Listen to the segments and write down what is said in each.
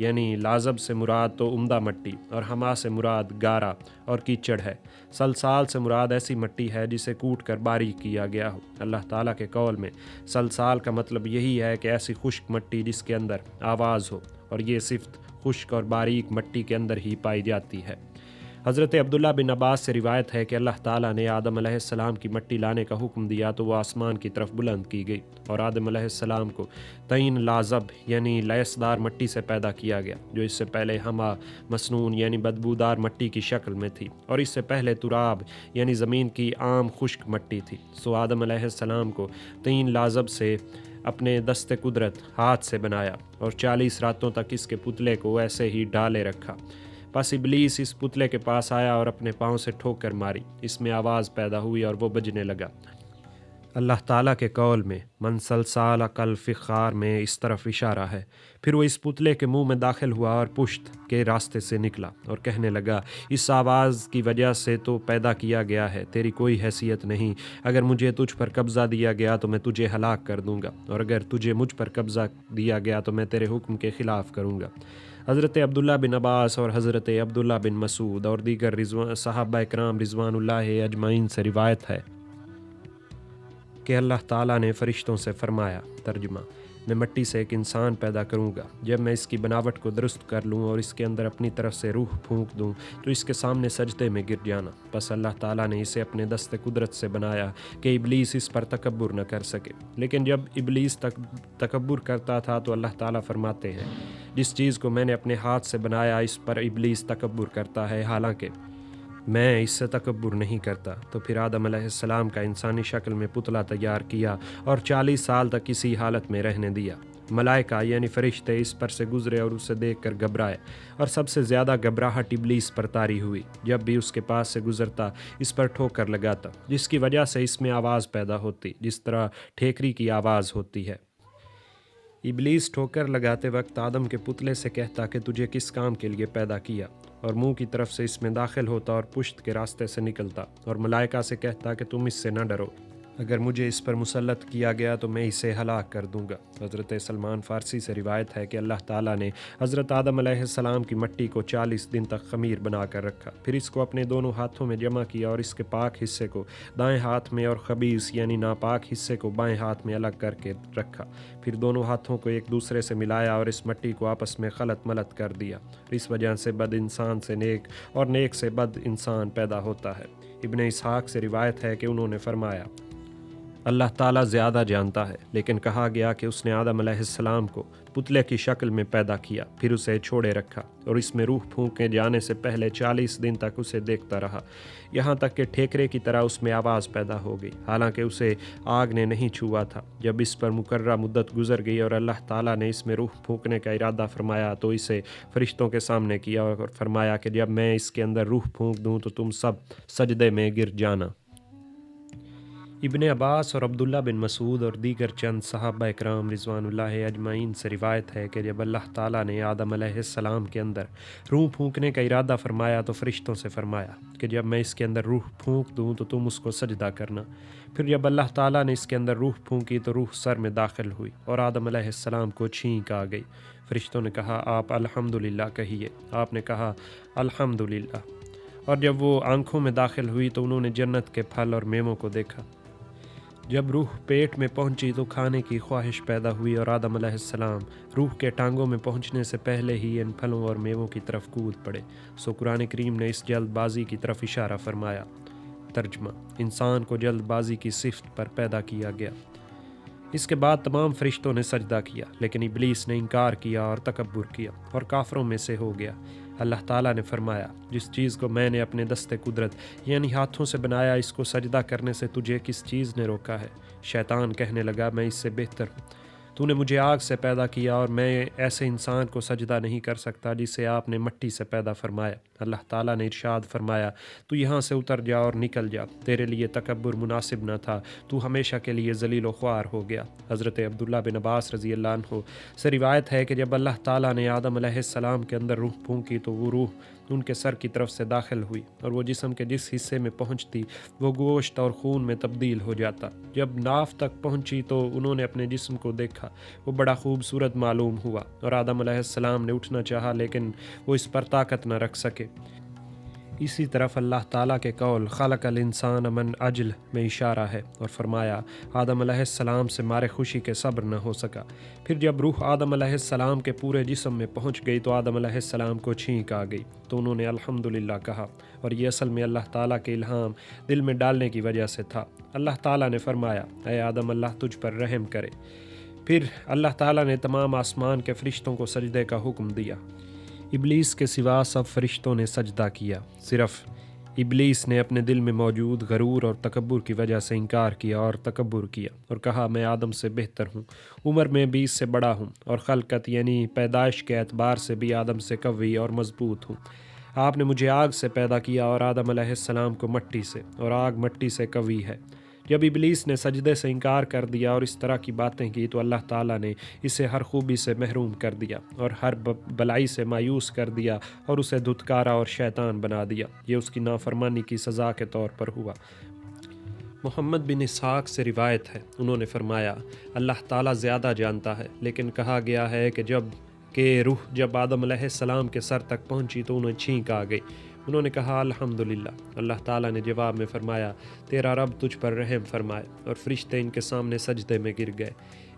یعنی لازب سے مراد تو عمدہ مٹی اور ہما سے مراد گارا اور کیچڑ ہے۔ سلسال سے مراد ایسی مٹی ہے جسے کوٹ کر باریک کیا گیا ہو۔ اللہ تعالیٰ کے قول میں سلسال کا مطلب یہی ہے کہ ایسی خشک مٹی جس کے اندر آواز ہو، اور یہ صفت خشک اور باریک مٹی کے اندر ہی پائی جاتی ہے۔ حضرت عبداللہ بن عباس سے روایت ہے کہ اللہ تعالیٰ نے آدم علیہ السلام کی مٹی لانے کا حکم دیا تو وہ آسمان کی طرف بلند کی گئی، اور آدم علیہ السلام کو تین لازب یعنی لیسدار مٹی سے پیدا کیا گیا، جو اس سے پہلے ہما مسنون یعنی بدبودار مٹی کی شکل میں تھی، اور اس سے پہلے تراب یعنی زمین کی عام خشک مٹی تھی۔ سو آدم علیہ السلام کو تین لازب سے اپنے دست قدرت ہاتھ سے بنایا، اور 40 راتوں تک اس کے پتلے کو ایسے ہی ڈالے رکھا۔ پس ابلیس اس پتلے کے پاس آیا اور اپنے پاؤں سے ٹھوکر ماری، اس میں آواز پیدا ہوئی اور وہ بجنے لگا۔ اللہ تعالیٰ کے قول میں من سلسال کالفخار میں اس طرف اشارہ ہے۔ پھر وہ اس پتلے کے منہ میں داخل ہوا اور پشت کے راستے سے نکلا اور کہنے لگا، اس آواز کی وجہ سے تو پیدا کیا گیا ہے، تیری کوئی حیثیت نہیں۔ اگر مجھے تجھ پر قبضہ دیا گیا تو میں تجھے ہلاک کر دوں گا، اور اگر تجھے مجھ پر قبضہ دیا گیا تو میں تیرے حکم کے خلاف کروں گا۔ حضرت عبداللہ بن عباس اور حضرت عبداللہ بن مسعود اور دیگر صحابہ کرام رضوان اللہ اجمعین سے روایت ہے کہ اللہ تعالیٰ نے فرشتوں سے فرمایا، ترجمہ: میں مٹی سے ایک انسان پیدا کروں گا، جب میں اس کی بناوٹ کو درست کر لوں اور اس کے اندر اپنی طرف سے روح پھونک دوں تو اس کے سامنے سجدے میں گر جانا۔ بس اللہ تعالیٰ نے اسے اپنے دست قدرت سے بنایا کہ ابلیس اس پر تکبر نہ کر سکے۔ لیکن جب ابلیس تکبر کرتا تھا تو اللہ تعالیٰ فرماتے ہیں، جس چیز کو میں نے اپنے ہاتھ سے بنایا اس پر ابلیس تکبر کرتا ہے، حالانکہ میں اس سے تکبر نہیں کرتا۔ تو پھر آدم علیہ السلام کا انسانی شکل میں پتلا تیار کیا اور 40 سال تک اسی حالت میں رہنے دیا۔ ملائکہ یعنی فرشتے اس پر سے گزرے اور اسے دیکھ کر گھبرائے، اور سب سے زیادہ گھبراہٹ ابلیس پر طاری ہوئی۔ جب بھی اس کے پاس سے گزرتا اس پر ٹھوکر لگاتا، جس کی وجہ سے اس میں آواز پیدا ہوتی جس طرح ٹھیکری کی آواز ہوتی ہے۔ ابلیس ٹھوکر لگاتے وقت آدم کے پتلے سے کہتا کہ تجھے کس کام کے لیے پیدا کیا، اور منہ کی طرف سے اس میں داخل ہوتا اور پشت کے راستے سے نکلتا، اور ملائکہ سے کہتا کہ تم اس سے نہ ڈرو، اگر مجھے اس پر مسلط کیا گیا تو میں اسے ہلاک کر دوں گا۔ حضرت سلمان فارسی سے روایت ہے کہ اللہ تعالیٰ نے حضرت آدم علیہ السلام کی مٹی کو 40 دن تک خمیر بنا کر رکھا، پھر اس کو اپنے دونوں ہاتھوں میں جمع کیا اور اس کے پاک حصے کو دائیں ہاتھ میں اور خبیث یعنی ناپاک حصے کو بائیں ہاتھ میں الگ کر کے رکھا، پھر دونوں ہاتھوں کو ایک دوسرے سے ملایا اور اس مٹی کو آپس میں خلط ملط کر دیا۔ اس وجہ سے بد انسان سے نیک اور نیک سے بد انسان پیدا ہوتا ہے۔ ابن اسحاق سے روایت ہے کہ انہوں نے فرمایا، اللہ تعالیٰ زیادہ جانتا ہے، لیکن کہا گیا کہ اس نے آدم علیہ السلام کو پتلے کی شکل میں پیدا کیا، پھر اسے چھوڑے رکھا اور اس میں روح پھونکے جانے سے پہلے 40 دن تک اسے دیکھتا رہا، یہاں تک کہ ٹھیکرے کی طرح اس میں آواز پیدا ہو گئی، حالانکہ اسے آگ نے نہیں چھوا تھا۔ جب اس پر مقررہ مدت گزر گئی اور اللہ تعالیٰ نے اس میں روح پھونکنے کا ارادہ فرمایا تو اسے فرشتوں کے سامنے کیا اور فرمایا کہ جب میں اس کے اندر روح پھونک دوں تو تم سب سجدے میں گر جانا۔ ابن عباس اور عبداللہ بن مسعود اور دیگر چند صحابہ اکرام رضوان اللہ اجمعین سے روایت ہے کہ جب اللہ تعالیٰ نے آدم علیہ السلام کے اندر روح پھونکنے کا ارادہ فرمایا تو فرشتوں سے فرمایا کہ جب میں اس کے اندر روح پھونک دوں تو تم اس کو سجدہ کرنا۔ پھر جب اللہ تعالیٰ نے اس کے اندر روح پھونکی تو روح سر میں داخل ہوئی اور آدم علیہ السلام کو چھینک آ گئی۔ فرشتوں نے کہا، آپ الحمدللہ کہیے۔ آپ نے کہا، الحمدللہ۔ اور جب وہ آنکھوں میں داخل ہوئی تو انہوں نے جنت کے پھل اور میووں کو دیکھا۔ جب روح پیٹ میں پہنچی تو کھانے کی خواہش پیدا ہوئی اور آدم علیہ السلام روح کے ٹانگوں میں پہنچنے سے پہلے ہی ان پھلوں اور میووں کی طرف کود پڑے۔ سو قرآن کریم نے اس جلد بازی کی طرف اشارہ فرمایا۔ ترجمہ: انسان کو جلد بازی کی صفت پر پیدا کیا گیا۔ اس کے بعد تمام فرشتوں نے سجدہ کیا، لیکن ابلیس نے انکار کیا اور تکبر کیا اور کافروں میں سے ہو گیا۔ اللہ تعالیٰ نے فرمایا، جس چیز کو میں نے اپنے دست قدرت یعنی ہاتھوں سے بنایا اس کو سجدہ کرنے سے تجھے کس چیز نے روکا ہے؟ شیطان کہنے لگا، میں اس سے بہتر ہوں، تو نے مجھے آگ سے پیدا کیا اور میں ایسے انسان کو سجدہ نہیں کر سکتا جسے آپ نے مٹی سے پیدا فرمایا۔ اللہ تعالیٰ نے ارشاد فرمایا، تو یہاں سے اتر جا اور نکل جا، تیرے لیے تکبر مناسب نہ تھا، تو ہمیشہ کے لیے ذلیل و خوار ہو گیا۔ حضرت عبداللہ بن عباس رضی اللہ عنہ سے روایت ہے کہ جب اللہ تعالیٰ نے آدم علیہ السلام کے اندر روح پھونکی تو وہ روح ان کے سر کی طرف سے داخل ہوئی اور وہ جسم کے جس حصے میں پہنچتی وہ گوشت اور خون میں تبدیل ہو جاتا۔ جب ناف تک پہنچی تو انہوں نے اپنے جسم کو دیکھا، وہ بڑا خوبصورت معلوم ہوا، اور آدم علیہ السلام نے اٹھنا چاہا لیکن وہ اس پر طاقت نہ رکھ سکے۔ اسی طرف اللہ تعالیٰ کے قول خلق الانسان من اجل میں اشارہ ہے، اور فرمایا آدم علیہ السلام سے مارے خوشی کے صبر نہ ہو سکا۔ پھر جب روح آدم علیہ السلام کے پورے جسم میں پہنچ گئی تو آدم علیہ السلام کو چھینک آ گئی، تو انہوں نے الحمدللہ کہا، اور یہ اصل میں اللہ تعالیٰ کے الہام دل میں ڈالنے کی وجہ سے تھا۔ اللہ تعالیٰ نے فرمایا، اے آدم، اللہ تجھ پر رحم کرے۔ پھر اللہ تعالیٰ نے تمام آسمان کے فرشتوں کو سجدے کا حکم دیا۔ ابلیس کے سوا سب فرشتوں نے سجدہ کیا، صرف ابلیس نے اپنے دل میں موجود غرور اور تکبر کی وجہ سے انکار کیا اور تکبر کیا اور کہا میں آدم سے بہتر ہوں، عمر میں بھی اس سے بڑا ہوں، اور خلقت یعنی پیدائش کے اعتبار سے بھی آدم سے قوی اور مضبوط ہوں۔ آپ نے مجھے آگ سے پیدا کیا اور آدم علیہ السلام کو مٹی سے، اور آگ مٹی سے قوی ہے۔ جب ابلیس نے سجدے سے انکار کر دیا اور اس طرح کی باتیں کی تو اللہ تعالیٰ نے اسے ہر خوبی سے محروم کر دیا اور ہر بلائی سے مایوس کر دیا اور اسے دھتکارا اور شیطان بنا دیا۔ یہ اس کی نافرمانی کی سزا کے طور پر ہوا۔ محمد بن اسحاق سے روایت ہے، انہوں نے فرمایا اللہ تعالیٰ زیادہ جانتا ہے، لیکن کہا گیا ہے کہ روح جب آدم علیہ السلام کے سر تک پہنچی تو انہیں چھینک آ گئی۔ انہوں نے کہا الحمدللہ۔ اللہ تعالیٰ نے جواب میں فرمایا تیرا رب تجھ پر رحم فرمائے، اور فرشتے ان کے سامنے سجدے میں گر گئے۔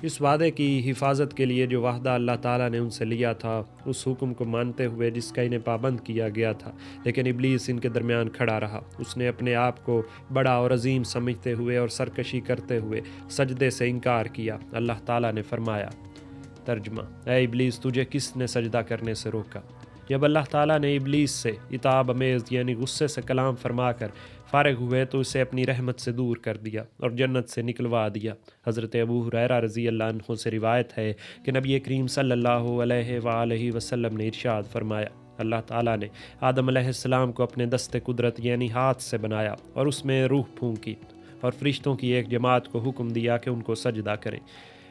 اس وعدے کی حفاظت کے لیے جو وعدہ اللہ تعالیٰ نے ان سے لیا تھا، اس حکم کو مانتے ہوئے جس کا انہیں پابند کیا گیا تھا، لیکن ابلیس ان کے درمیان کھڑا رہا۔ اس نے اپنے آپ کو بڑا اور عظیم سمجھتے ہوئے اور سرکشی کرتے ہوئے سجدے سے انکار کیا۔ اللہ تعالیٰ نے فرمایا، ترجمہ: اے ابلیس، تجھے کس نے سجدہ کرنے سے روکا؟ جب اللہ تعالیٰ نے ابلیس سے عتاب امیز یعنی غصے سے کلام فرما کر فارغ ہوئے تو اسے اپنی رحمت سے دور کر دیا اور جنت سے نکلوا دیا۔ حضرت ابو ہریرہ رضی اللہ عنہ سے روایت ہے کہ نبی کریم صلی اللہ علیہ وآلہ وسلم نے ارشاد فرمایا، اللہ تعالیٰ نے آدم علیہ السلام کو اپنے دست قدرت یعنی ہاتھ سے بنایا اور اس میں روح پھونکی، اور فرشتوں کی ایک جماعت کو حکم دیا کہ ان کو سجدہ کریں۔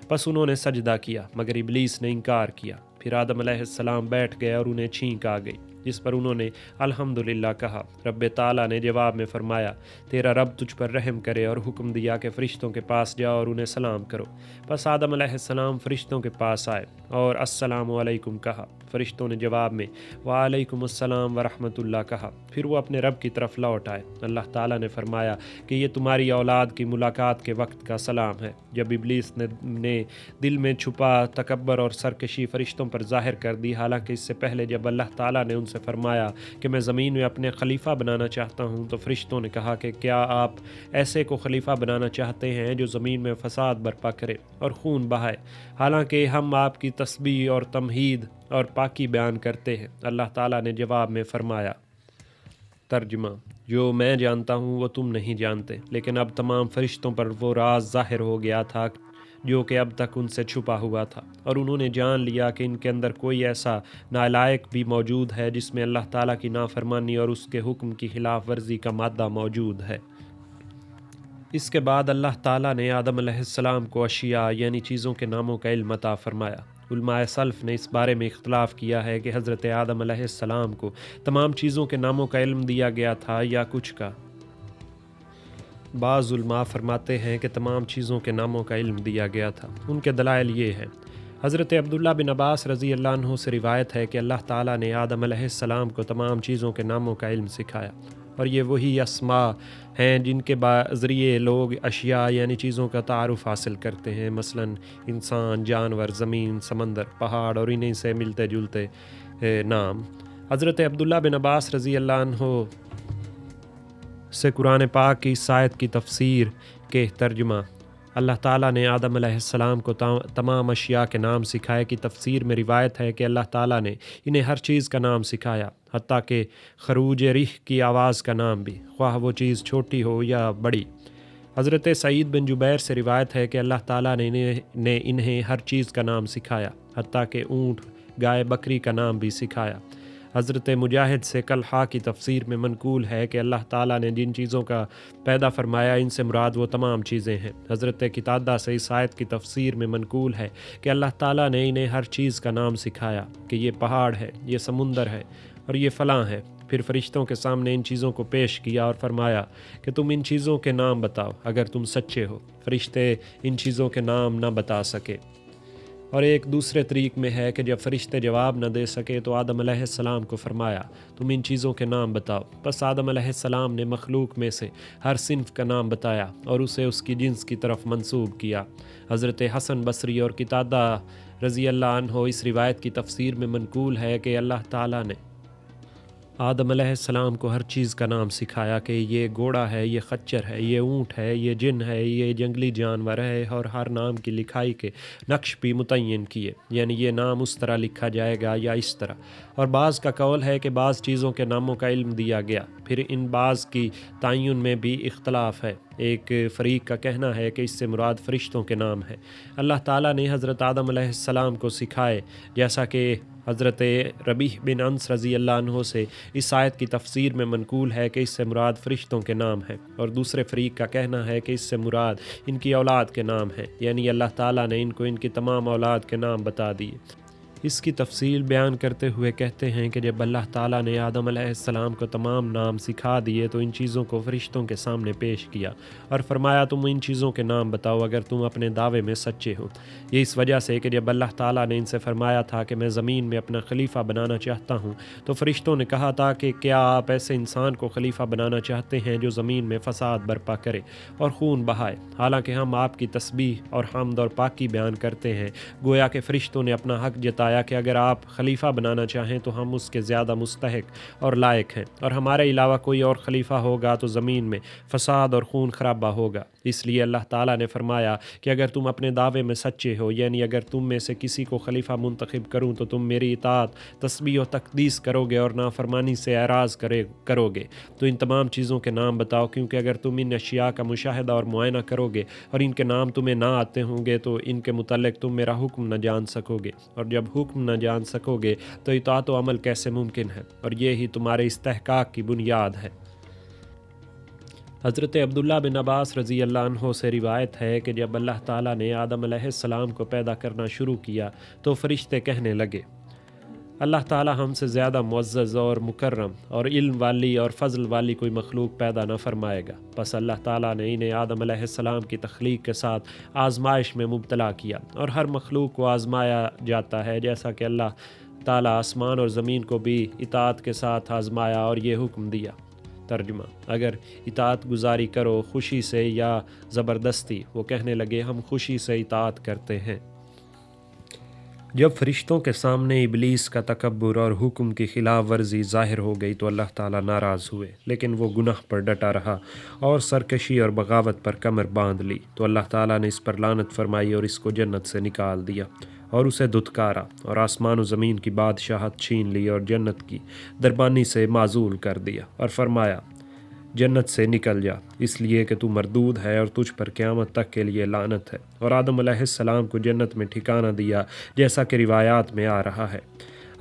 بس انہوں نے سجدہ کیا مگر ابلیس نے انکار کیا۔ پھر آدم علیہ السلام بیٹھ گئے اور انہیں چھینک آ گئی، جس پر انہوں نے الحمدللہ کہا۔ رب تعالیٰ نے جواب میں فرمایا تیرا رب تجھ پر رحم کرے، اور حکم دیا کہ فرشتوں کے پاس جاؤ اور انہیں سلام کرو۔ بس آدم علیہ السلام فرشتوں کے پاس آئے اور السلام علیکم کہا۔ فرشتوں نے جواب میں وعلیکم السلام ورحمۃ اللہ کہا۔ پھر وہ اپنے رب کی طرف لوٹ آئے۔ اللہ تعالیٰ نے فرمایا کہ یہ تمہاری اولاد کی ملاقات کے وقت کا سلام ہے۔ جب ابلیس نے دل میں چھپا تکبر اور سرکشی فرشتوں پر ظاہر کر دی، حالانکہ اس سے پہلے جب اللہ تعالیٰ نے ان سے فرمایا کہ میں زمین میں اپنے خلیفہ بنانا چاہتا ہوں، تو فرشتوں نے کہا کہ کیا آپ ایسے کو خلیفہ بنانا چاہتے ہیں جو زمین میں فساد برپا کرے اور خون بہائے، حالانکہ ہم آپ کی تسبیح اور تمہید اور پاکی بیان کرتے ہیں۔ اللہ تعالیٰ نے جواب میں فرمایا، ترجمہ: جو میں جانتا ہوں وہ تم نہیں جانتے، لیکن اب تمام فرشتوں پر وہ راز ظاہر ہو گیا تھا جو کہ اب تک ان سے چھپا ہوا تھا، اور انہوں نے جان لیا کہ ان کے اندر کوئی ایسا نالائق بھی موجود ہے جس میں اللہ تعالیٰ کی نافرمانی اور اس کے حکم کی خلاف ورزی کا مادہ موجود ہے۔ اس کے بعد اللہ تعالیٰ نے آدم علیہ السلام کو اشیاء یعنی چیزوں کے ناموں کا علم عطا فرمایا۔ علماء سلف نے اس بارے میں اختلاف کیا ہے کہ حضرت آدم علیہ السلام کو تمام چیزوں کے ناموں کا علم دیا گیا تھا یا کچھ کا۔ بعض علماء فرماتے ہیں کہ تمام چیزوں کے ناموں کا علم دیا گیا تھا۔ ان کے دلائل یہ ہیں: حضرت عبداللہ بن عباس رضی اللہ عنہ سے روایت ہے کہ اللہ تعالیٰ نے آدم علیہ السلام کو تمام چیزوں کے ناموں کا علم سکھایا، اور یہ وہی اسماء ہیں جن کے ذریعے لوگ اشیاء یعنی چیزوں کا تعارف حاصل کرتے ہیں، مثلا انسان، جانور، زمین، سمندر، پہاڑ اور انہیں سے ملتے جلتے نام۔ حضرت عبداللہ بن عباس رضی اللہ عنہ سے قرآن پاک کی اس آیت کی تفسیر کے ترجمہ اللہ تعالیٰ نے آدم علیہ السلام کو تمام اشیاء کے نام سکھائے کی تفسیر میں روایت ہے کہ اللہ تعالیٰ نے انہیں ہر چیز کا نام سکھایا، حتیٰ کہ خروج ریح کی آواز کا نام بھی، خواہ وہ چیز چھوٹی ہو یا بڑی۔ حضرت سعید بن جبیر سے روایت ہے کہ اللہ تعالیٰ نے انہیں ہر چیز کا نام سکھایا، حتیٰ کہ اونٹ، گائے، بکری کا نام بھی سکھایا۔ حضرت مجاہد سے کلحا کی تفسیر میں منقول ہے کہ اللہ تعالیٰ نے جن چیزوں کا پیدا فرمایا ان سے مراد وہ تمام چیزیں ہیں۔ حضرت قتادہ سے اس آیت کی تفسیر میں منقول ہے کہ اللہ تعالیٰ نے انہیں ہر چیز کا نام سکھایا، کہ یہ پہاڑ ہے، یہ سمندر ہے، اور یہ فلاں ہے۔ پھر فرشتوں کے سامنے ان چیزوں کو پیش کیا اور فرمایا کہ تم ان چیزوں کے نام بتاؤ اگر تم سچے ہو۔ فرشتے ان چیزوں کے نام نہ بتا سکے۔ اور ایک دوسرے طریق میں ہے کہ جب فرشتے جواب نہ دے سکے تو آدم علیہ السلام کو فرمایا تم ان چیزوں کے نام بتاؤ۔ پس آدم علیہ السلام نے مخلوق میں سے ہر صنف کا نام بتایا اور اسے اس کی جنس کی طرف منسوب کیا۔ حضرت حسن بصری اور قتادہ رضی اللہ عنہ اس روایت کی تفسیر میں منقول ہے کہ اللہ تعالیٰ نے آدم علیہ السلام کو ہر چیز کا نام سکھایا کہ یہ گھوڑا ہے، یہ خچر ہے، یہ اونٹ ہے، یہ جن ہے، یہ جنگلی جانور ہے، اور ہر نام کی لکھائی کے نقش بھی متعین کیے، یعنی یہ نام اس طرح لکھا جائے گا یا اس طرح۔ اور بعض کا قول ہے کہ بعض چیزوں کے ناموں کا علم دیا گیا، پھر ان بعض کی تعین میں بھی اختلاف ہے۔ ایک فریق کا کہنا ہے کہ اس سے مراد فرشتوں کے نام ہے۔ اللہ تعالیٰ نے حضرت آدم علیہ السلام کو سکھائے، جیسا کہ حضرت ربیع بن انس رضی اللہ عنہ سے اس آیت کی تفسیر میں منقول ہے کہ اس سے مراد فرشتوں کے نام ہیں، اور دوسرے فریق کا کہنا ہے کہ اس سے مراد ان کی اولاد کے نام ہیں، یعنی اللہ تعالیٰ نے ان کو ان کی تمام اولاد کے نام بتا دیے۔ اس کی تفصیل بیان کرتے ہوئے کہتے ہیں کہ جب اللہ تعالیٰ نے آدم علیہ السلام کو تمام نام سکھا دیے تو ان چیزوں کو فرشتوں کے سامنے پیش کیا اور فرمایا تم ان چیزوں کے نام بتاؤ اگر تم اپنے دعوے میں سچے ہو۔ یہ اس وجہ سے کہ جب اللہ تعالیٰ نے ان سے فرمایا تھا کہ میں زمین میں اپنا خلیفہ بنانا چاہتا ہوں تو فرشتوں نے کہا تھا کہ کیا آپ ایسے انسان کو خلیفہ بنانا چاہتے ہیں جو زمین میں فساد برپا کرے اور خون بہائے، حالانکہ ہم آپ کی تسبیح اور حمد اور پاکی بیان کرتے ہیں۔ گویا کہ فرشتوں نے اپنا حق جتایا کہ اگر آپ خلیفہ بنانا چاہیں تو ہم اس کے زیادہ مستحق اور لائق ہیں، اور ہمارے علاوہ کوئی اور خلیفہ ہوگا تو زمین میں فساد اور خون خرابہ ہوگا۔ اس لیے اللہ تعالیٰ نے فرمایا کہ اگر تم اپنے دعوے میں سچے ہو، یعنی اگر تم میں سے کسی کو خلیفہ منتخب کروں تو تم میری اطاعت، تسبیح و تقدیس کرو گے اور نافرمانی سے اعراض کرو گے، تو ان تمام چیزوں کے نام بتاؤ، کیونکہ اگر تم ان اشیاء کا مشاہدہ اور معائنہ کرو گے اور ان کے نام تمہیں نہ آتے ہوں گے تو ان کے متعلق تم میرا حکم نہ جان سکو گے، اور جب حکم نہ جان سکو گے تو اطاعت و عمل کیسے ممکن ہے، اور یہ ہی تمہارے استحقاق کی بنیاد ہے۔ حضرت عبداللہ بن عباس رضی اللہ عنہ سے روایت ہے کہ جب اللہ تعالیٰ نے آدم علیہ السلام کو پیدا کرنا شروع کیا تو فرشتے کہنے لگے اللہ تعالیٰ ہم سے زیادہ معزز اور مکرم اور علم والی اور فضل والی کوئی مخلوق پیدا نہ فرمائے گا۔ پس اللہ تعالیٰ نے انہیں آدم علیہ السلام کی تخلیق کے ساتھ آزمائش میں مبتلا کیا، اور ہر مخلوق کو آزمایا جاتا ہے جیسا کہ اللہ تعالیٰ آسمان اور زمین کو بھی اطاعت کے ساتھ آزمایا اور یہ حکم دیا۔ ترجمہ: اگر اطاعت گزاری کرو خوشی سے یا زبردستی، وہ کہنے لگے ہم خوشی سے اطاعت کرتے ہیں۔ جب فرشتوں کے سامنے ابلیس کا تکبر اور حکم کی خلاف ورزی ظاہر ہو گئی تو اللہ تعالیٰ ناراض ہوئے، لیکن وہ گناہ پر ڈٹا رہا اور سرکشی اور بغاوت پر کمر باندھ لی، تو اللہ تعالیٰ نے اس پر لعنت فرمائی اور اس کو جنت سے نکال دیا اور اسے دھتکارا، اور آسمان و زمین کی بادشاہت چھین لی اور جنت کی دربانی سے معزول کر دیا، اور فرمایا جنت سے نکل جا، اس لیے کہ تو مردود ہے اور تجھ پر قیامت تک کے لیے لعنت ہے، اور آدم علیہ السلام کو جنت میں ٹھکانہ دیا جیسا کہ روایات میں آ رہا ہے۔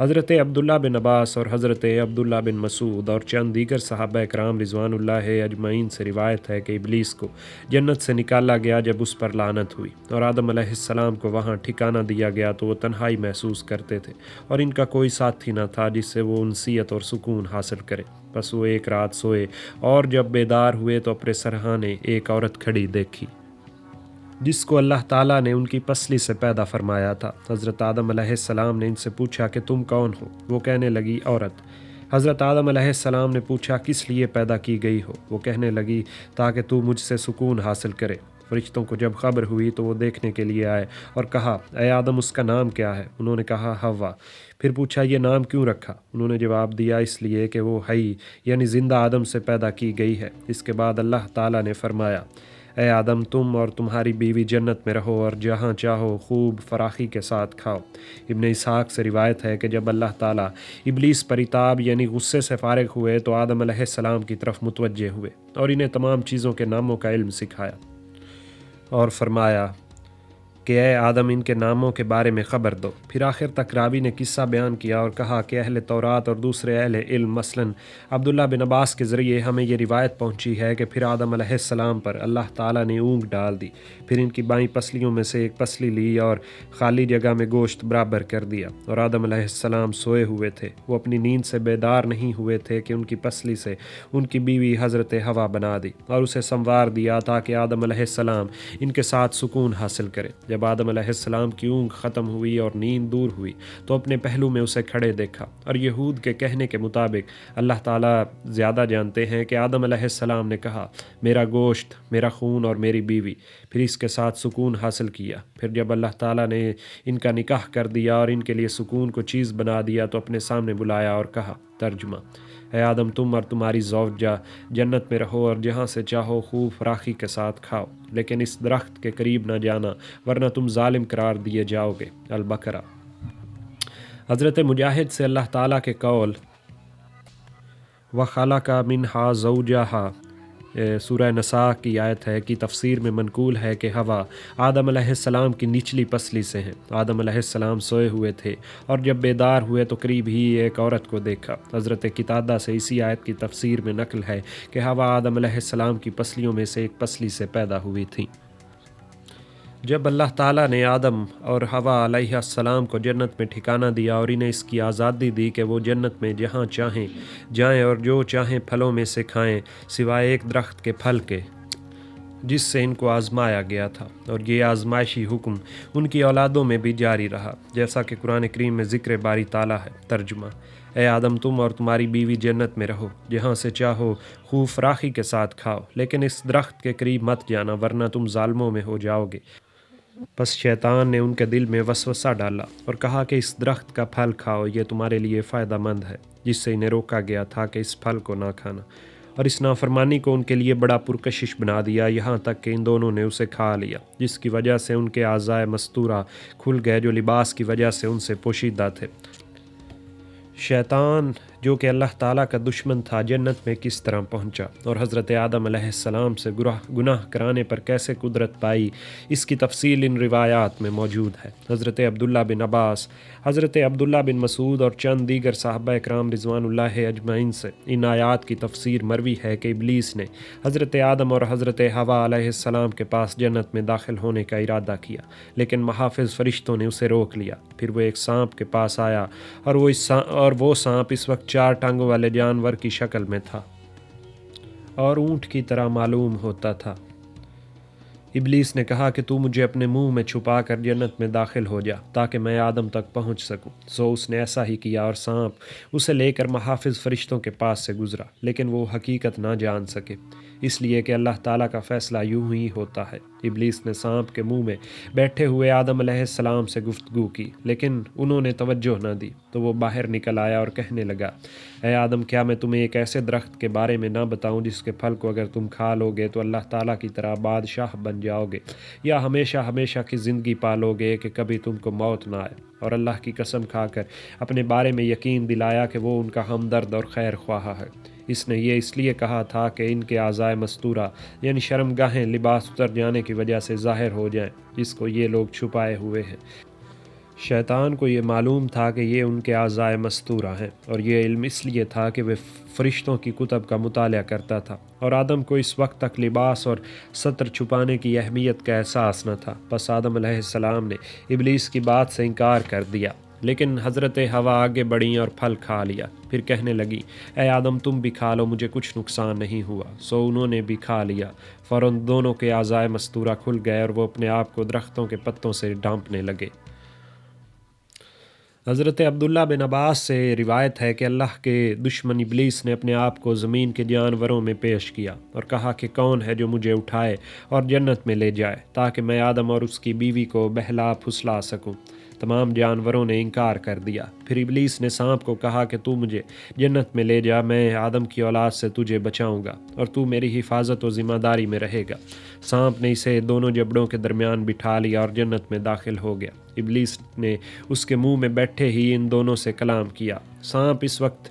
حضرت عبداللہ بن عباس اور حضرت عبداللہ بن مسعود اور چند دیگر صحابہ کرام رضوان اللہ اجمعین سے روایت ہے کہ ابلیس کو جنت سے نکالا گیا جب اس پر لعنت ہوئی اور آدم علیہ السلام کو وہاں ٹھکانہ دیا گیا تو وہ تنہائی محسوس کرتے تھے اور ان کا کوئی ساتھی نہ تھا جس سے وہ انسیت اور سکون حاصل کرے۔ پس وہ ایک رات سوئے اور جب بیدار ہوئے تو اپنے سرہانے ایک عورت کھڑی دیکھی جس کو اللہ تعالیٰ نے ان کی پسلی سے پیدا فرمایا تھا۔ حضرت آدم علیہ السلام نے ان سے پوچھا کہ تم کون ہو؟ وہ کہنے لگی عورت۔ حضرت آدم علیہ السلام نے پوچھا کس لیے پیدا کی گئی ہو؟ وہ کہنے لگی تاکہ تو مجھ سے سکون حاصل کرے۔ فرشتوں کو جب خبر ہوئی تو وہ دیکھنے کے لیے آئے اور کہا اے آدم اس کا نام کیا ہے؟ انہوں نے کہا حوا۔ پھر پوچھا یہ نام کیوں رکھا؟ انہوں نے جواب دیا اس لیے کہ وہ حی یعنی زندہ آدم سے پیدا کی گئی ہے۔ اس کے بعد اللہ تعالیٰ نے فرمایا اے آدم تم اور تمہاری بیوی جنت میں رہو اور جہاں چاہو خوب فراخی کے ساتھ کھاؤ۔ ابن اسحاق سے روایت ہے کہ جب اللہ تعالیٰ ابلیس پر عتاب یعنی غصے سے فارغ ہوئے تو آدم علیہ السلام کی طرف متوجہ ہوئے اور انہیں تمام چیزوں کے ناموں کا علم سکھایا اور فرمایا کہ اے آدم ان کے ناموں کے بارے میں خبر دو۔ پھر آخر تک راوی نے قصہ بیان کیا اور کہا کہ اہل تورات اور دوسرے اہل علم مثلاً عبداللہ بن عباس کے ذریعے ہمیں یہ روایت پہنچی ہے کہ پھر آدم علیہ السلام پر اللہ تعالیٰ نے اونگ ڈال دی، پھر ان کی بائیں پسلیوں میں سے ایک پسلی لی اور خالی جگہ میں گوشت برابر کر دیا، اور آدم علیہ السلام سوئے ہوئے تھے، وہ اپنی نیند سے بیدار نہیں ہوئے تھے کہ ان کی پسلی سے ان کی بیوی حضرت حوا بنا دی اور اسے سنوار دیا تاکہ آدم علیہ السلام ان کے ساتھ سکون حاصل کرے۔ جب آدم علیہ السلام کی اونگ ختم ہوئی اور نیند دور ہوئی تو اپنے پہلو میں اسے کھڑے دیکھا، اور یہود کے کہنے کے مطابق اللہ تعالیٰ زیادہ جانتے ہیں کہ آدم علیہ السلام نے کہا میرا گوشت، میرا خون اور میری بیوی، پھر اس کے ساتھ سکون حاصل کیا۔ پھر جب اللہ تعالیٰ نے ان کا نکاح کر دیا اور ان کے لیے سکون کو چیز بنا دیا تو اپنے سامنے بلایا اور کہا، ترجمہ: اے آدم تم اور تمہاری زوجہ جنت میں رہو اور جہاں سے چاہو خوب فراخی کے ساتھ کھاؤ، لیکن اس درخت کے قریب نہ جانا ورنہ تم ظالم قرار دیے جاؤ گے۔ البقرہ۔ حضرت مجاہد سے اللہ تعالیٰ کے قول وَخَلَقَ مِنْهَا زَوْجَهَا سورہ نساء کی آیت ہے کی تفسیر میں منقول ہے کہ ہوا آدم علیہ السلام کی نچلی پسلی سے ہیں۔ آدم علیہ السلام سوئے ہوئے تھے اور جب بیدار ہوئے تو قریب ہی ایک عورت کو دیکھا۔ حضرت قتادہ سے اسی آیت کی تفسیر میں نقل ہے کہ ہوا آدم علیہ السلام کی پسلیوں میں سے ایک پسلی سے پیدا ہوئی تھی۔ جب اللہ تعالیٰ نے آدم اور حوا علیہ السلام کو جنت میں ٹھکانہ دیا اور انہیں اس کی آزادی دی کہ وہ جنت میں جہاں چاہیں جائیں اور جو چاہیں پھلوں میں سے کھائیں سوائے ایک درخت کے پھل کے جس سے ان کو آزمایا گیا تھا، اور یہ آزمائشی حکم ان کی اولادوں میں بھی جاری رہا جیسا کہ قرآن کریم میں ذکر باری تعالیٰ ہے۔ ترجمہ: اے آدم تم اور تمہاری بیوی جنت میں رہو، جہاں سے چاہو خوب فراخی کے ساتھ کھاؤ، لیکن اس درخت کے قریب مت جانا ورنہ تم ظالموں میں ہو جاؤ گے۔ پس شیطان نے ان کے دل میں وسوسہ ڈالا اور کہا کہ اس درخت کا پھل کھاؤ، یہ تمہارے لیے فائدہ مند ہے، جس سے انہیں روکا گیا تھا کہ اس پھل کو نہ کھانا، اور اس نافرمانی کو ان کے لیے بڑا پرکشش بنا دیا، یہاں تک کہ ان دونوں نے اسے کھا لیا، جس کی وجہ سے ان کے اعضائے مستورہ کھل گئے جو لباس کی وجہ سے ان سے پوشیدہ تھے۔ شیطان جو کہ اللہ تعالیٰ کا دشمن تھا جنت میں کس طرح پہنچا اور حضرت آدم علیہ السلام سے گناہ کرانے پر کیسے قدرت پائی، اس کی تفصیل ان روایات میں موجود ہے۔ حضرت عبداللہ بن عباس، حضرت عبداللہ بن مسعود اور چند دیگر صحابہ اکرام رضوان اللہ اجمعین سے ان آیات کی تفسیر مروی ہے کہ ابلیس نے حضرت آدم اور حضرت حوا علیہ السلام کے پاس جنت میں داخل ہونے کا ارادہ کیا، لیکن محافظ فرشتوں نے اسے روک لیا۔ پھر وہ ایک سانپ کے پاس آیا اور وہ سانپ اس وقت 4 ٹانگوں والے جانور کی شکل میں تھا اور اونٹ کی طرح معلوم ہوتا تھا۔ ابلیس نے کہا کہ تو مجھے اپنے منہ میں چھپا کر جنت میں داخل ہو جا تاکہ میں آدم تک پہنچ سکوں۔ سو اس نے ایسا ہی کیا اور سانپ اسے لے کر محافظ فرشتوں کے پاس سے گزرا، لیکن وہ حقیقت نہ جان سکے، اس لیے کہ اللہ تعالیٰ کا فیصلہ یوں ہی ہوتا ہے۔ ابلیس نے سانپ کے منہ میں بیٹھے ہوئے آدم علیہ السلام سے گفتگو کی، لیکن انہوں نے توجہ نہ دی، تو وہ باہر نکل آیا اور کہنے لگا، اے آدم کیا میں تمہیں ایک ایسے درخت کے بارے میں نہ بتاؤں جس کے پھل کو اگر تم کھا لو گے تو اللہ تعالیٰ کی طرح بادشاہ بن جاؤ گے، یا ہمیشہ ہمیشہ کی زندگی پالو گے کہ کبھی تم کو موت نہ آئے؟ اور اللہ کی قسم کھا کر اپنے بارے میں یقین دلایا کہ وہ ان کا ہمدرد اور خیر خواہ ہے۔ اس نے یہ اس لیے کہا تھا کہ ان کے اعضائے مستورہ یعنی شرم گاہیں لباس اتر جانے کی وجہ سے ظاہر ہو جائیں، جس کو یہ لوگ چھپائے ہوئے ہیں۔ شیطان کو یہ معلوم تھا کہ یہ ان کے اعضائے مستورہ ہیں، اور یہ علم اس لیے تھا کہ وہ فرشتوں کی کتب کا مطالعہ کرتا تھا، اور آدم کو اس وقت تک لباس اور ستر چھپانے کی اہمیت کا احساس نہ تھا۔ پس آدم علیہ السلام نے ابلیس کی بات سے انکار کر دیا، لیکن حضرت حوا آگے بڑھیں اور پھل کھا لیا، پھر کہنے لگی، اے آدم تم بھی کھا لو، مجھے کچھ نقصان نہیں ہوا۔ سو انہوں نے بھی کھا لیا، فوراً دونوں کے اعضائے مستورہ کھل گئے اور وہ اپنے آپ کو درختوں کے پتوں سے ڈھانپنے لگے۔ حضرت عبداللہ بن عباس سے روایت ہے کہ اللہ کے دشمن ابلیس نے اپنے آپ کو زمین کے جانوروں میں پیش کیا اور کہا کہ کون ہے جو مجھے اٹھائے اور جنت میں لے جائے تاکہ میں آدم اور اس کی بیوی کو بہلا پھسلا سکوں۔ تمام جانوروں نے انکار کر دیا۔ پھر ابلیس نے سانپ کو کہا کہ تو مجھے جنت میں لے جا، میں آدم کی اولاد سے تجھے بچاؤں گا اور تو میری حفاظت و ذمہ داری میں رہے گا۔ سانپ نے اسے دونوں جبڑوں کے درمیان بٹھا لیا اور جنت میں داخل ہو گیا۔ ابلیس نے اس کے منہ میں بیٹھے ہی ان دونوں سے کلام کیا۔ سانپ اس وقت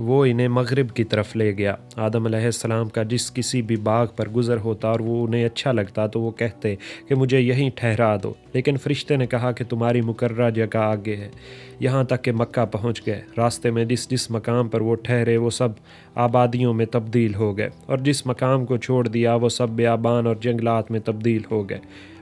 وہ انہیں مغرب کی طرف لے گیا۔ آدم علیہ السلام کا جس کسی بھی باغ پر گزر ہوتا اور وہ انہیں اچھا لگتا تو وہ کہتے کہ مجھے یہیں ٹھہرا دو، لیکن فرشتے نے کہا کہ تمہاری مقررہ جگہ آگے ہے۔ یہاں تک کہ مکہ پہنچ گئے۔ راستے میں جس مقام پر وہ ٹھہرے وہ سب آبادیوں میں تبدیل ہو گئے، اور جس مقام کو چھوڑ دیا وہ سب بیابان اور جنگلات میں تبدیل ہو گئے۔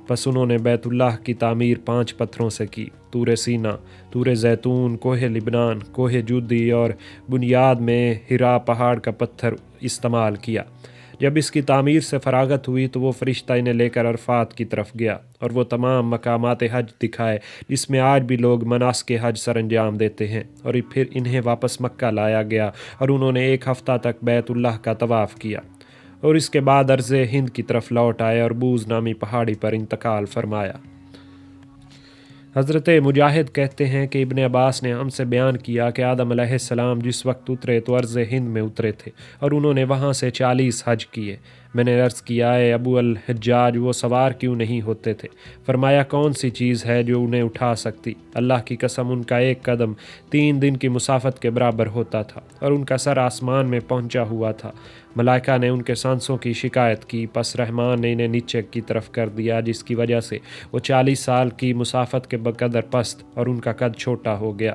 پس انہوں نے بیت اللہ کی تعمیر 5 پتھروں سے کی: طور سینا، طور زیتون، کوہ لبنان، کوہ جودی، اور بنیاد میں ہرا پہاڑ کا پتھر استعمال کیا۔ جب اس کی تعمیر سے فراغت ہوئی تو وہ فرشتہ انہیں لے کر عرفات کی طرف گیا اور وہ تمام مقامات حج دکھائے جس میں آج بھی لوگ مناسک حج سر انجام دیتے ہیں، اور پھر انہیں واپس مکہ لایا گیا اور انہوں نے 1 ہفتہ تک بیت اللہ کا طواف کیا، اور اس کے بعد ارض ہند کی طرف لوٹ آئے اور بوز نامی پہاڑی پر انتقال فرمایا۔ حضرت مجاہد کہتے ہیں کہ ابن عباس نے ہم سے بیان کیا کہ آدم علیہ السلام جس وقت اترے تو ارض ہند میں اترے تھے اور انہوں نے وہاں سے 40 حج کیے۔ میں نے عرض کیا، اے ابو الحجاج، وہ سوار کیوں نہیں ہوتے تھے؟ فرمایا، کون سی چیز ہے جو انہیں اٹھا سکتی؟ اللہ کی قسم، ان کا 1 قدم 3 دن کی مسافت کے برابر ہوتا تھا اور ان کا سر آسمان میں پہنچا ہوا تھا۔ ملائکہ نے ان کے سانسوں کی شکایت کی، پس رحمان نے انہیں نیچے کی طرف کر دیا، جس کی وجہ سے وہ 40 سال کی مسافت کے بقدر پست اور ان کا قد چھوٹا ہو گیا۔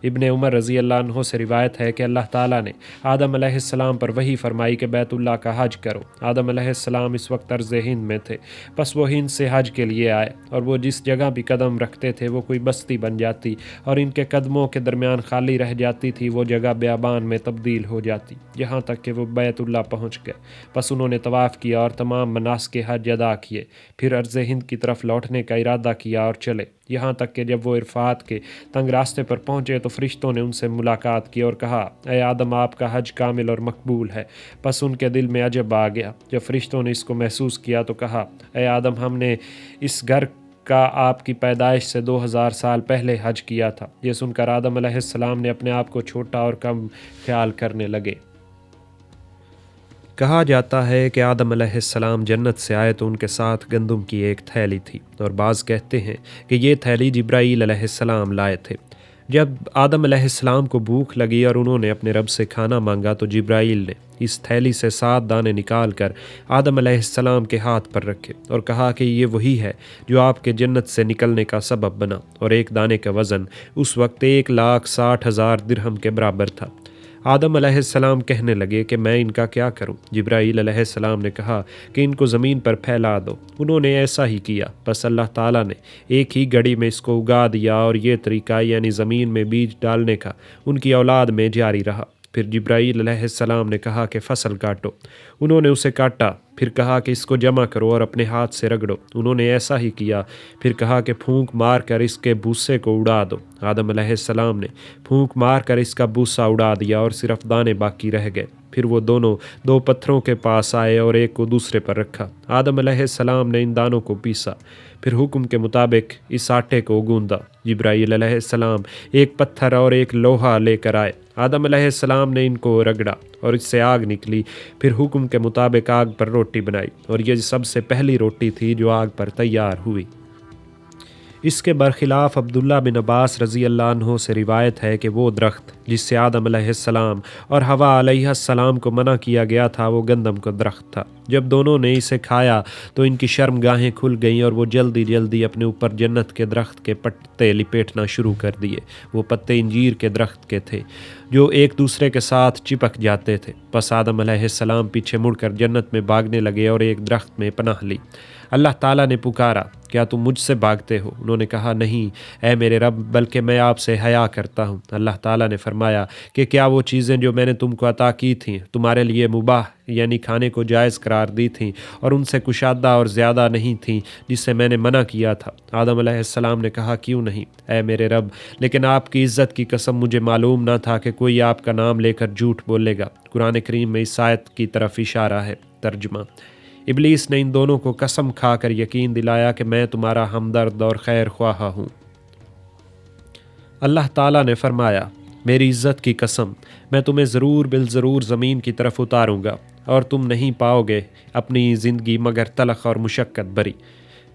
ابن عمر رضی اللہ عنہ سے روایت ہے کہ اللہ تعالیٰ نے آدم علیہ السلام پر وحی فرمائی کہ بیت اللہ کا حج کرو۔ آدم علیہ السلام اس وقت ارض ہند میں تھے، پس وہ ہند سے حج کے لیے آئے، اور وہ جس جگہ بھی قدم رکھتے تھے وہ کوئی بستی بن جاتی، اور ان کے قدموں کے درمیان خالی رہ جاتی تھی وہ جگہ بیابان میں تبدیل ہو جاتی، یہاں تک کہ وہ بیت اللہ پہنچ گئے۔ پس انہوں نے طواف کیا اور تمام مناسک حج ادا کیے، پھر ارض ہند کی طرف لوٹنے کا ارادہ کیا اور چلے، یہاں تک کہ جب وہ عرفات کے تنگ راستے پر پہنچے تو فرشتوں نے ان سے ملاقات کی اور کہا، اے آدم، آپ کا حج کامل اور مقبول ہے۔ پس ان کے دل میں عجب آ گیا۔ جب فرشتوں نے اس کو محسوس کیا تو کہا، اے آدم، ہم نے اس گھر کا آپ کی پیدائش سے 2000 سال پہلے حج کیا تھا۔ یہ سن کر آدم علیہ السلام نے اپنے آپ کو چھوٹا اور کم خیال کرنے لگے۔ کہا جاتا ہے کہ آدم علیہ السلام جنت سے آئے تو ان کے ساتھ گندم کی ایک تھیلی تھی، اور بعض کہتے ہیں کہ یہ تھیلی جبرائیل علیہ السلام لائے تھے۔ جب آدم علیہ السلام کو بھوک لگی اور انہوں نے اپنے رب سے کھانا مانگا تو جبرائیل نے اس تھیلی سے 7 دانے نکال کر آدم علیہ السلام کے ہاتھ پر رکھے اور کہا کہ یہ وہی ہے جو آپ کے جنت سے نکلنے کا سبب بنا، اور ایک دانے کا وزن اس وقت 1,60,000 درہم کے برابر تھا۔ آدم علیہ السلام کہنے لگے کہ میں ان کا کیا کروں؟ جبرائیل علیہ السلام نے کہا کہ ان کو زمین پر پھیلا دو۔ انہوں نے ایسا ہی کیا، بس اللہ تعالیٰ نے ایک ہی گھڑی میں اس کو اگا دیا، اور یہ طریقہ یعنی زمین میں بیج ڈالنے کا ان کی اولاد میں جاری رہا۔ پھر جبرائیل علیہ السلام نے کہا کہ فصل کاٹو۔ انہوں نے اسے کاٹا، پھر کہا کہ اس کو جمع کرو اور اپنے ہاتھ سے رگڑو۔ انہوں نے ایسا ہی کیا، پھر کہا کہ پھونک مار کر اس کے بھوسے کو اڑا دو۔ آدم علیہ السلام نے پھونک مار کر اس کا بھوسا اڑا دیا اور صرف دانے باقی رہ گئے۔ پھر وہ دونوں 2 پتھروں کے پاس آئے اور ایک کو دوسرے پر رکھا۔ آدم علیہ السلام نے ان دانوں کو پیسا، پھر حکم کے مطابق اس آٹے کو گوندا۔ جبرائیل علیہ السلام ایک پتھر اور ایک لوہا لے کر آئے۔ آدم علیہ السلام نے ان کو رگڑا اور اس سے آگ نکلی، پھر حکم کے مطابق آگ پر روٹی بنائی، اور یہ سب سے پہلی روٹی تھی جو آگ پر تیار ہوئی۔ اس کے برخلاف عبداللہ بن عباس رضی اللہ عنہ سے روایت ہے کہ وہ درخت جس سے آدم علیہ السلام اور حوا علیہ السلام کو منع کیا گیا تھا وہ گندم کا درخت تھا۔ جب دونوں نے اسے کھایا تو ان کی شرم گاہیں کھل گئیں اور وہ جلدی جلدی اپنے اوپر جنت کے درخت کے پتے لپیٹنا شروع کر دیے۔ وہ پتے انجیر کے درخت کے تھے جو ایک دوسرے کے ساتھ چپک جاتے تھے۔ پس آدم علیہ السلام پیچھے مڑ کر جنت میں بھاگنے لگے اور ایک درخت میں پناہ لی۔ اللہ تعالیٰ نے پکارا، کیا تم مجھ سے بھاگتے ہو؟ انہوں نے کہا، نہیں اے میرے رب، بلکہ میں آپ سے حیا کرتا ہوں۔ اللہ تعالیٰ نے فرمایا کہ کیا وہ چیزیں جو میں نے تم کو عطا کی تھیں تمہارے لیے مباح یعنی کھانے کو جائز قرار دی تھیں اور ان سے کشادہ اور زیادہ نہیں تھیں جس سے میں نے منع کیا تھا؟ آدم علیہ السلام نے کہا، کیوں نہیں اے میرے رب، لیکن آپ کی عزت کی قسم مجھے معلوم نہ تھا کہ کوئی آپ کا نام لے کر جھوٹ بولے گا۔ قرآن کریم میں اس آیت کی طرف اشارہ ہے۔ ترجمہ: ابلیس نے ان دونوں کو قسم کھا کر یقین دلایا کہ میں تمہارا ہمدرد اور خیر خواہ ہوں۔ اللہ تعالیٰ نے فرمایا، میری عزت کی قسم، میں تمہیں ضرور بالضرور زمین کی طرف اتاروں گا اور تم نہیں پاؤ گے اپنی زندگی مگر تلخ اور مشقت بری۔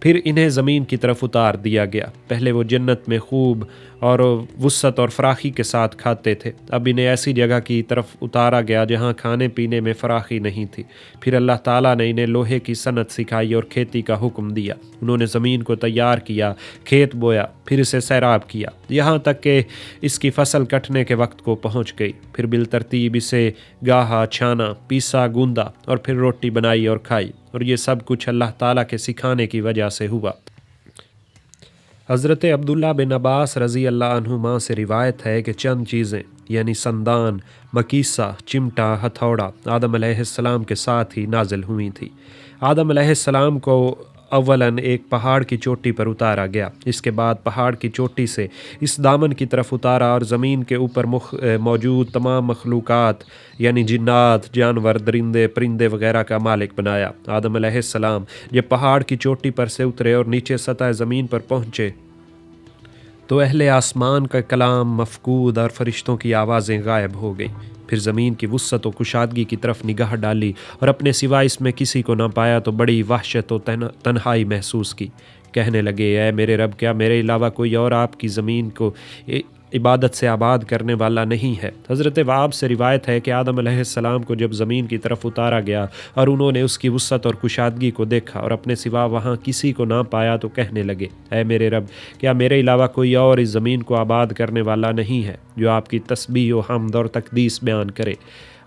پھر انہیں زمین کی طرف اتار دیا گیا۔ پہلے وہ جنت میں خوب اور وسعت اور فراخی کے ساتھ کھاتے تھے، اب انہیں ایسی جگہ کی طرف اتارا گیا جہاں کھانے پینے میں فراخی نہیں تھی۔ پھر اللہ تعالیٰ نے انہیں لوہے کی صنعت سکھائی اور کھیتی کا حکم دیا۔ انہوں نے زمین کو تیار کیا، کھیت بویا، پھر اسے سیراب کیا، یہاں تک کہ اس کی فصل کٹنے کے وقت کو پہنچ گئی۔ پھر بالترتیب اسے گاہا، چھانا، پیسا، گوندا اور پھر روٹی بنائی اور کھائی، اور یہ سب کچھ اللہ تعالیٰ کے سکھانے کی وجہ سے ہوا۔ حضرت عبداللہ بن عباس رضی اللہ عنہما سے روایت ہے کہ چند چیزیں یعنی سندان، مکیسہ، چمٹا، ہتھوڑا آدم علیہ السلام کے ساتھ ہی نازل ہوئی تھی۔ آدم علیہ السلام کو اولاً ایک پہاڑ کی چوٹی پر اتارا گیا، اس کے بعد پہاڑ کی چوٹی سے اس دامن کی طرف اتارا اور زمین کے اوپر موجود تمام مخلوقات یعنی جنات، جانور، درندے، پرندے وغیرہ کا مالک بنایا۔ آدم علیہ السلام جب پہاڑ کی چوٹی پر سے اترے اور نیچے سطح زمین پر پہنچے تو اہل آسمان کا کلام مفقود اور فرشتوں کی آوازیں غائب ہو گئیں۔ پھر زمین کی وسعت و کشادگی کی طرف نگاہ ڈالی اور اپنے سوا اس میں کسی کو نہ پایا تو بڑی وحشت و تنہائی محسوس کی۔ کہنے لگے، اے میرے رب، کیا میرے علاوہ کوئی اور آپ کی زمین کو عبادت سے آباد کرنے والا نہیں ہے؟ حضرت وہاب سے روایت ہے کہ آدم علیہ السلام کو جب زمین کی طرف اتارا گیا اور انہوں نے اس کی وسعت اور کشادگی کو دیکھا اور اپنے سوا وہاں کسی کو نہ پایا تو کہنے لگے، اے میرے رب، کیا میرے علاوہ کوئی اور اس زمین کو آباد کرنے والا نہیں ہے جو آپ کی تسبیح و حمد اور تقدیس بیان کرے؟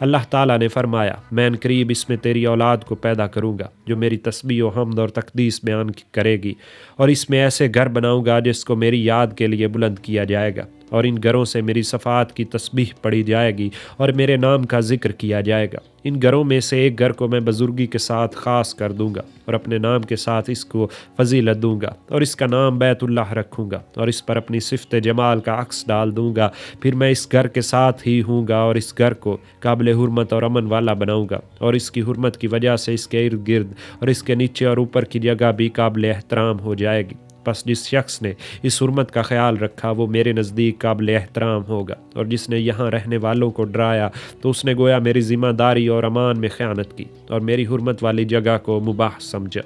اللہ تعالیٰ نے فرمایا، میں ان قریب اس میں تیری اولاد کو پیدا کروں گا جو میری تسبیح و حمد اور تقدیس بیان کرے گی، اور اس میں ایسے گھر بناؤں گا جس کو میری یاد کے لیے بلند کیا جائے گا، اور ان گھروں سے میری صفات کی تسبیح پڑھی جائے گی اور میرے نام کا ذکر کیا جائے گا۔ ان گھروں میں سے ایک گھر کو میں بزرگی کے ساتھ خاص کر دوں گا اور اپنے نام کے ساتھ اس کو فضیلت دوں گا، اور اس کا نام بیت اللہ رکھوں گا اور اس پر اپنی صفت جمال کا عکس ڈال دوں گا۔ پھر میں اس گھر کے ساتھ ہی ہوں گا اور اس گھر کو قابل حرمت اور امن والا بناؤں گا، اور اس کی حرمت کی وجہ سے اس کے ارد گرد اور اس کے نیچے اور اوپر کی جگہ بھی قابل احترام ہو جائے گی۔ پس جس شخص نے اس حرمت کا خیال رکھا وہ میرے نزدیک قابل احترام ہوگا، اور جس نے یہاں رہنے والوں کو ڈرایا تو اس نے گویا میری ذمہ داری اور امان میں خیانت کی اور میری حرمت والی جگہ کو مباح سمجھا۔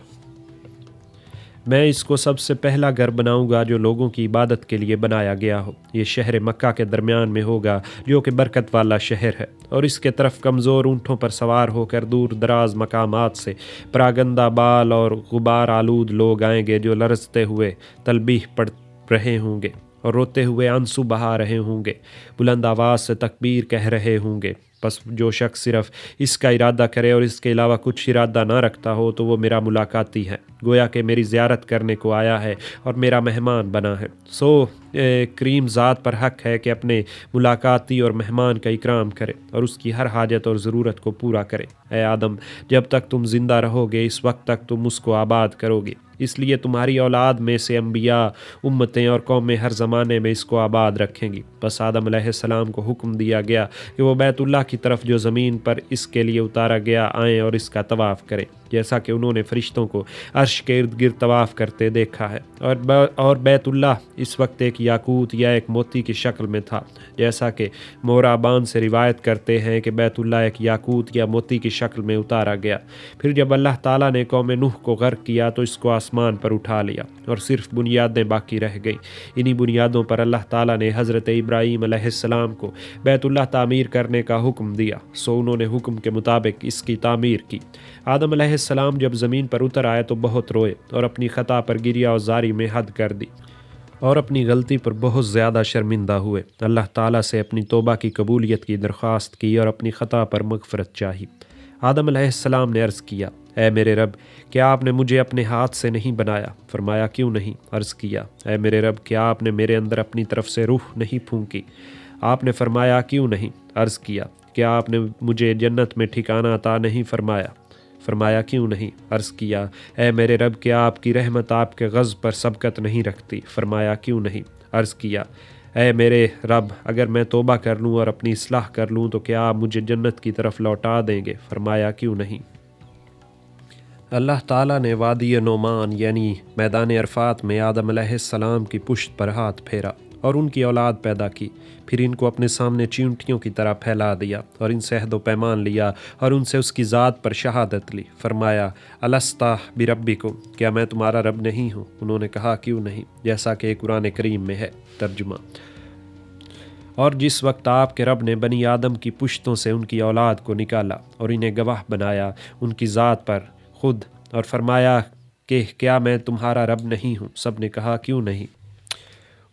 میں اس کو سب سے پہلا گھر بناؤں گا جو لوگوں کی عبادت کے لیے بنایا گیا ہو۔ یہ شہر مکہ کے درمیان میں ہوگا جو کہ برکت والا شہر ہے، اور اس کے طرف کمزور اونٹوں پر سوار ہو کر دور دراز مقامات سے پراگندہ بال اور غبار آلود لوگ آئیں گے جو لرزتے ہوئے تلبیح پڑھ رہے ہوں گے اور روتے ہوئے آنسو بہا رہے ہوں گے، بلند آواز سے تکبیر کہہ رہے ہوں گے۔ پس جو شخص صرف اس کا ارادہ کرے اور اس کے علاوہ کچھ ارادہ نہ رکھتا ہو تو وہ میرا ملاقاتی ہے، گویا کہ میری زیارت کرنے کو آیا ہے اور میرا مہمان بنا ہے۔ کریم ذات پر حق ہے کہ اپنے ملاقاتی اور مہمان کا اکرام کرے اور اس کی ہر حاجت اور ضرورت کو پورا کرے۔ اے آدم، جب تک تم زندہ رہو گے اس وقت تک تم اس کو آباد کرو گے، اس لیے تمہاری اولاد میں سے انبیاء، امتیں اور قومیں ہر زمانے میں اس کو آباد رکھیں گی۔ بس آدم علیہ السلام کو حکم دیا گیا کہ وہ بیت اللہ کی طرف جو زمین پر اس کے لیے اتارا گیا آئیں اور اس کا طواف کریں، جیسا کہ انہوں نے فرشتوں کو عرش کے ارد گرد طواف کرتے دیکھا ہے۔ اور بیت اللہ اس وقت ایک یاقوت یا ایک موتی کی شکل میں تھا، جیسا کہ مورابان سے روایت کرتے ہیں کہ بیت اللہ ایک یاقوت یا موتی کی شکل میں اتارا گیا۔ پھر جب اللہ تعالیٰ نے قوم نوح کو غرق کیا تو اس کو آسمان پر اٹھا لیا اور صرف بنیادیں باقی رہ گئیں۔ انہی بنیادوں پر اللہ تعالیٰ نے حضرت ابراہیم علیہ السلام کو بیت اللہ تعمیر کرنے کا حکم دیا، سو انہوں نے حکم کے مطابق اس کی تعمیر کی۔ آدم علیہ السلام جب زمین پر اتر آئے تو بہت روئے اور اپنی خطا پر گریہ و زاری میں حد کر دی اور اپنی غلطی پر بہت زیادہ شرمندہ ہوئے۔ اللہ تعالیٰ سے اپنی توبہ کی قبولیت کی درخواست کی اور اپنی خطا پر مغفرت چاہی۔ آدم علیہ السلام نے عرض کیا، اے میرے رب، کیا آپ نے مجھے اپنے ہاتھ سے نہیں بنایا؟ فرمایا، کیوں نہیں؟ عرض کیا، اے میرے رب، کیا آپ نے میرے اندر اپنی طرف سے روح نہیں پھونکی؟ آپ نے فرمایا، کیوں نہیں؟ عرض کیا، کیا آپ نے مجھے جنت میں ٹھکانہ عطا نہیں فرمایا؟ فرمایا، کیوں نہیں؟ عرض کیا، اے میرے رب، کیا آپ کی رحمت آپ کے غضب پر سبقت نہیں رکھتی؟ فرمایا، کیوں نہیں؟ عرض کیا، اے میرے رب، اگر میں توبہ کر لوں اور اپنی اصلاح کر لوں تو کیا آپ مجھے جنت کی طرف لوٹا دیں گے؟ فرمایا، کیوں نہیں؟ اللہ تعالیٰ نے وادی نعمان یعنی میدان عرفات میں آدم علیہ السلام کی پشت پر ہاتھ پھیرا اور ان کی اولاد پیدا کی، پھر ان کو اپنے سامنے چیونٹیوں کی طرح پھیلا دیا اور ان سے عہد و پیمان لیا اور ان سے اس کی ذات پر شہادت لی۔ فرمایا الستا بربکم، کیا میں تمہارا رب نہیں ہوں؟ انہوں نے کہا کیوں نہیں، جیسا کہ قرآن کریم میں ہے۔ ترجمہ: اور جس وقت آپ کے رب نے بنی آدم کی پشتوں سے ان کی اولاد کو نکالا اور انہیں گواہ بنایا ان کی ذات پر خود، اور فرمایا کہ کیا میں تمہارا رب نہیں ہوں؟ سب نے کہا کیوں نہیں۔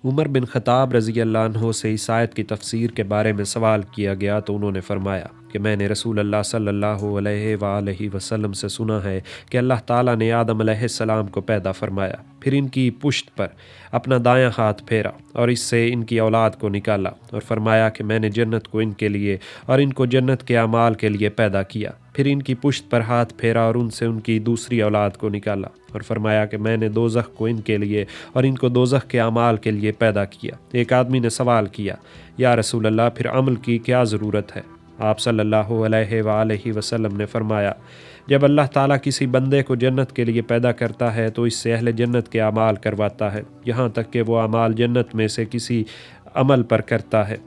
عمر بن خطاب رضی اللہ عنہ سے اس آیت کی تفسیر کے بارے میں سوال کیا گیا تو انہوں نے فرمایا کہ میں نے رسول اللہ صلی اللہ علیہ وآلہ وسلم سے سنا ہے کہ اللہ تعالیٰ نے آدم علیہ السلام کو پیدا فرمایا، پھر ان کی پشت پر اپنا دایاں ہاتھ پھیرا اور اس سے ان کی اولاد کو نکالا اور فرمایا کہ میں نے جنت کو ان کے لیے اور ان کو جنت کے اعمال کے لیے پیدا کیا، پھر ان کی پشت پر ہاتھ پھیرا اور ان سے ان کی دوسری اولاد کو نکالا اور فرمایا کہ میں نے دوزخ کو ان کے لیے اور ان کو دوزخ کے اعمال کے لیے پیدا کیا۔ ایک آدمی نے سوال کیا یا رسول اللہ پھر عمل کی کیا ضرورت ہے؟ آپ صلی اللہ علیہ وآلہ وسلم نے فرمایا جب اللہ تعالیٰ کسی بندے کو جنت کے لیے پیدا کرتا ہے تو اس سے اہل جنت کے اعمال کرواتا ہے، یہاں تک کہ وہ اعمال جنت میں سے کسی عمل پر کرتا ہے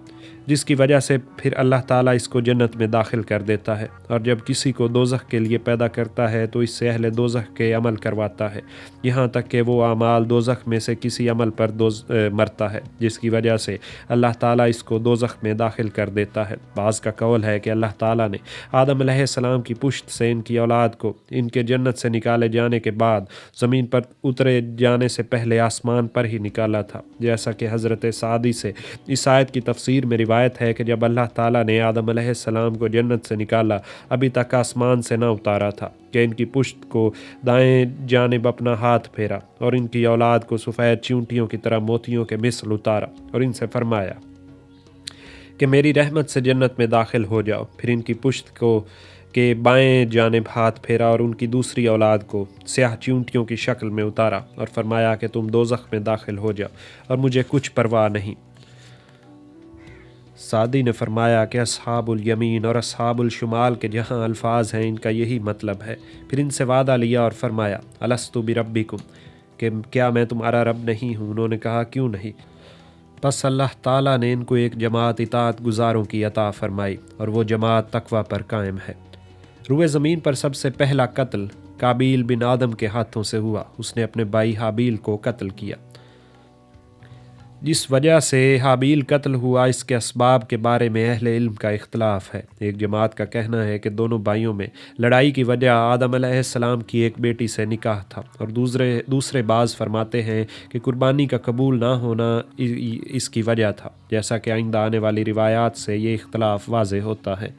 جس کی وجہ سے پھر اللہ تعالیٰ اس کو جنت میں داخل کر دیتا ہے، اور جب کسی کو دوزخ کے لیے پیدا کرتا ہے تو اس سے اہل دوزخ کے عمل کرواتا ہے، یہاں تک کہ وہ اعمال دوزخ میں سے کسی عمل پر مرتا ہے جس کی وجہ سے اللہ تعالیٰ اس کو دوزخ میں داخل کر دیتا ہے۔ بعض کا قول ہے کہ اللہ تعالیٰ نے آدم علیہ السلام کی پشت سے ان کی اولاد کو ان کے جنت سے نکالے جانے کے بعد زمین پر اترے جانے سے پہلے آسمان پر ہی نکالا تھا، جیسا کہ حضرت سعدی سے اس آیت کی تفسیر میں روایت ہے کہ جب اللہ تعالیٰ نے آدم علیہ السلام کو جنت سے نکالا ابھی تک آسمان سے نہ اتارا تھا کہ ان کی پشت کو دائیں جانب اپنا ہاتھ پھیرا اور ان کی اولاد کو سفید چیونٹیوں کی طرح موتیوں کے مثل اتارا اور ان سے فرمایا کہ میری رحمت سے جنت میں داخل ہو جاؤ، پھر ان کی پشت کو کے بائیں جانب ہاتھ پھیرا اور ان کی دوسری اولاد کو سیاہ چیونٹیوں کی شکل میں اتارا اور فرمایا کہ تم دوزخ میں داخل ہو جاؤ اور مجھے کچھ پرواہ نہیں۔ سعدی نے فرمایا کہ اصحاب الیمین اور اصحاب الشمال کے جہاں الفاظ ہیں ان کا یہی مطلب ہے۔ پھر ان سے وعدہ لیا اور فرمایا الستو بربکم، کہ کیا میں تمہارا رب نہیں ہوں؟ انہوں نے کہا کیوں نہیں۔ پس اللہ تعالیٰ نے ان کو ایک جماعت اطاعت گزاروں کی عطا فرمائی اور وہ جماعت تقوی پر قائم ہے۔ روئے زمین پر سب سے پہلا قتل قابیل بن آدم کے ہاتھوں سے ہوا، اس نے اپنے بھائی حابیل کو قتل کیا۔ جس وجہ سے حابیل قتل ہوا اس کے اسباب کے بارے میں اہل علم کا اختلاف ہے۔ ایک جماعت کا کہنا ہے کہ دونوں بھائیوں میں لڑائی کی وجہ آدم علیہ السلام کی ایک بیٹی سے نکاح تھا، اور دوسرے بعض فرماتے ہیں کہ قربانی کا قبول نہ ہونا اس کی وجہ تھا، جیسا کہ آئندہ آنے والی روایات سے یہ اختلاف واضح ہوتا ہے۔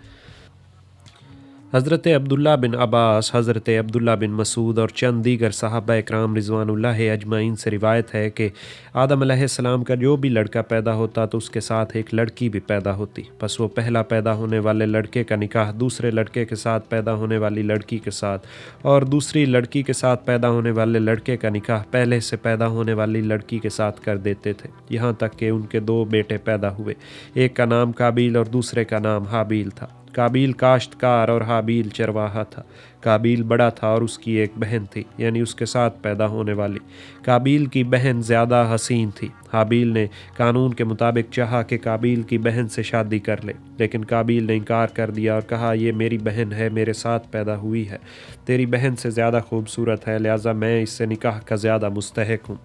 حضرت عبداللہ بن عباس، حضرت عبداللہ بن مسعود اور چند دیگر صحابہ اکرام رضوان اللہ اجمعین سے روایت ہے کہ آدم علیہ السلام کا جو بھی لڑکا پیدا ہوتا تو اس کے ساتھ ایک لڑکی بھی پیدا ہوتی، پس وہ پہلا پیدا ہونے والے لڑکے کا نکاح دوسرے لڑکے کے ساتھ پیدا ہونے والی لڑکی کے ساتھ، اور دوسری لڑکی کے ساتھ پیدا ہونے والے لڑکے کا نکاح پہلے سے پیدا ہونے والی لڑکی کے ساتھ کر دیتے تھے، یہاں تک کہ ان کے دو بیٹے پیدا ہوئے، ایک کا نام قابیل اور دوسرے کا نام حابیل تھا۔ قابیل کاشتکار اور حابیل چرواہا تھا۔ قابیل بڑا تھا اور اس کی ایک بہن تھی، یعنی اس کے ساتھ پیدا ہونے والی۔ قابیل کی بہن زیادہ حسین تھی۔ حابیل نے قانون کے مطابق چاہا کہ قابیل کی بہن سے شادی کر لے، لیکن قابیل نے انکار کر دیا اور کہا یہ میری بہن ہے، میرے ساتھ پیدا ہوئی ہے، تیری بہن سے زیادہ خوبصورت ہے، لہٰذا میں اس سے نکاح کا زیادہ مستحق ہوں۔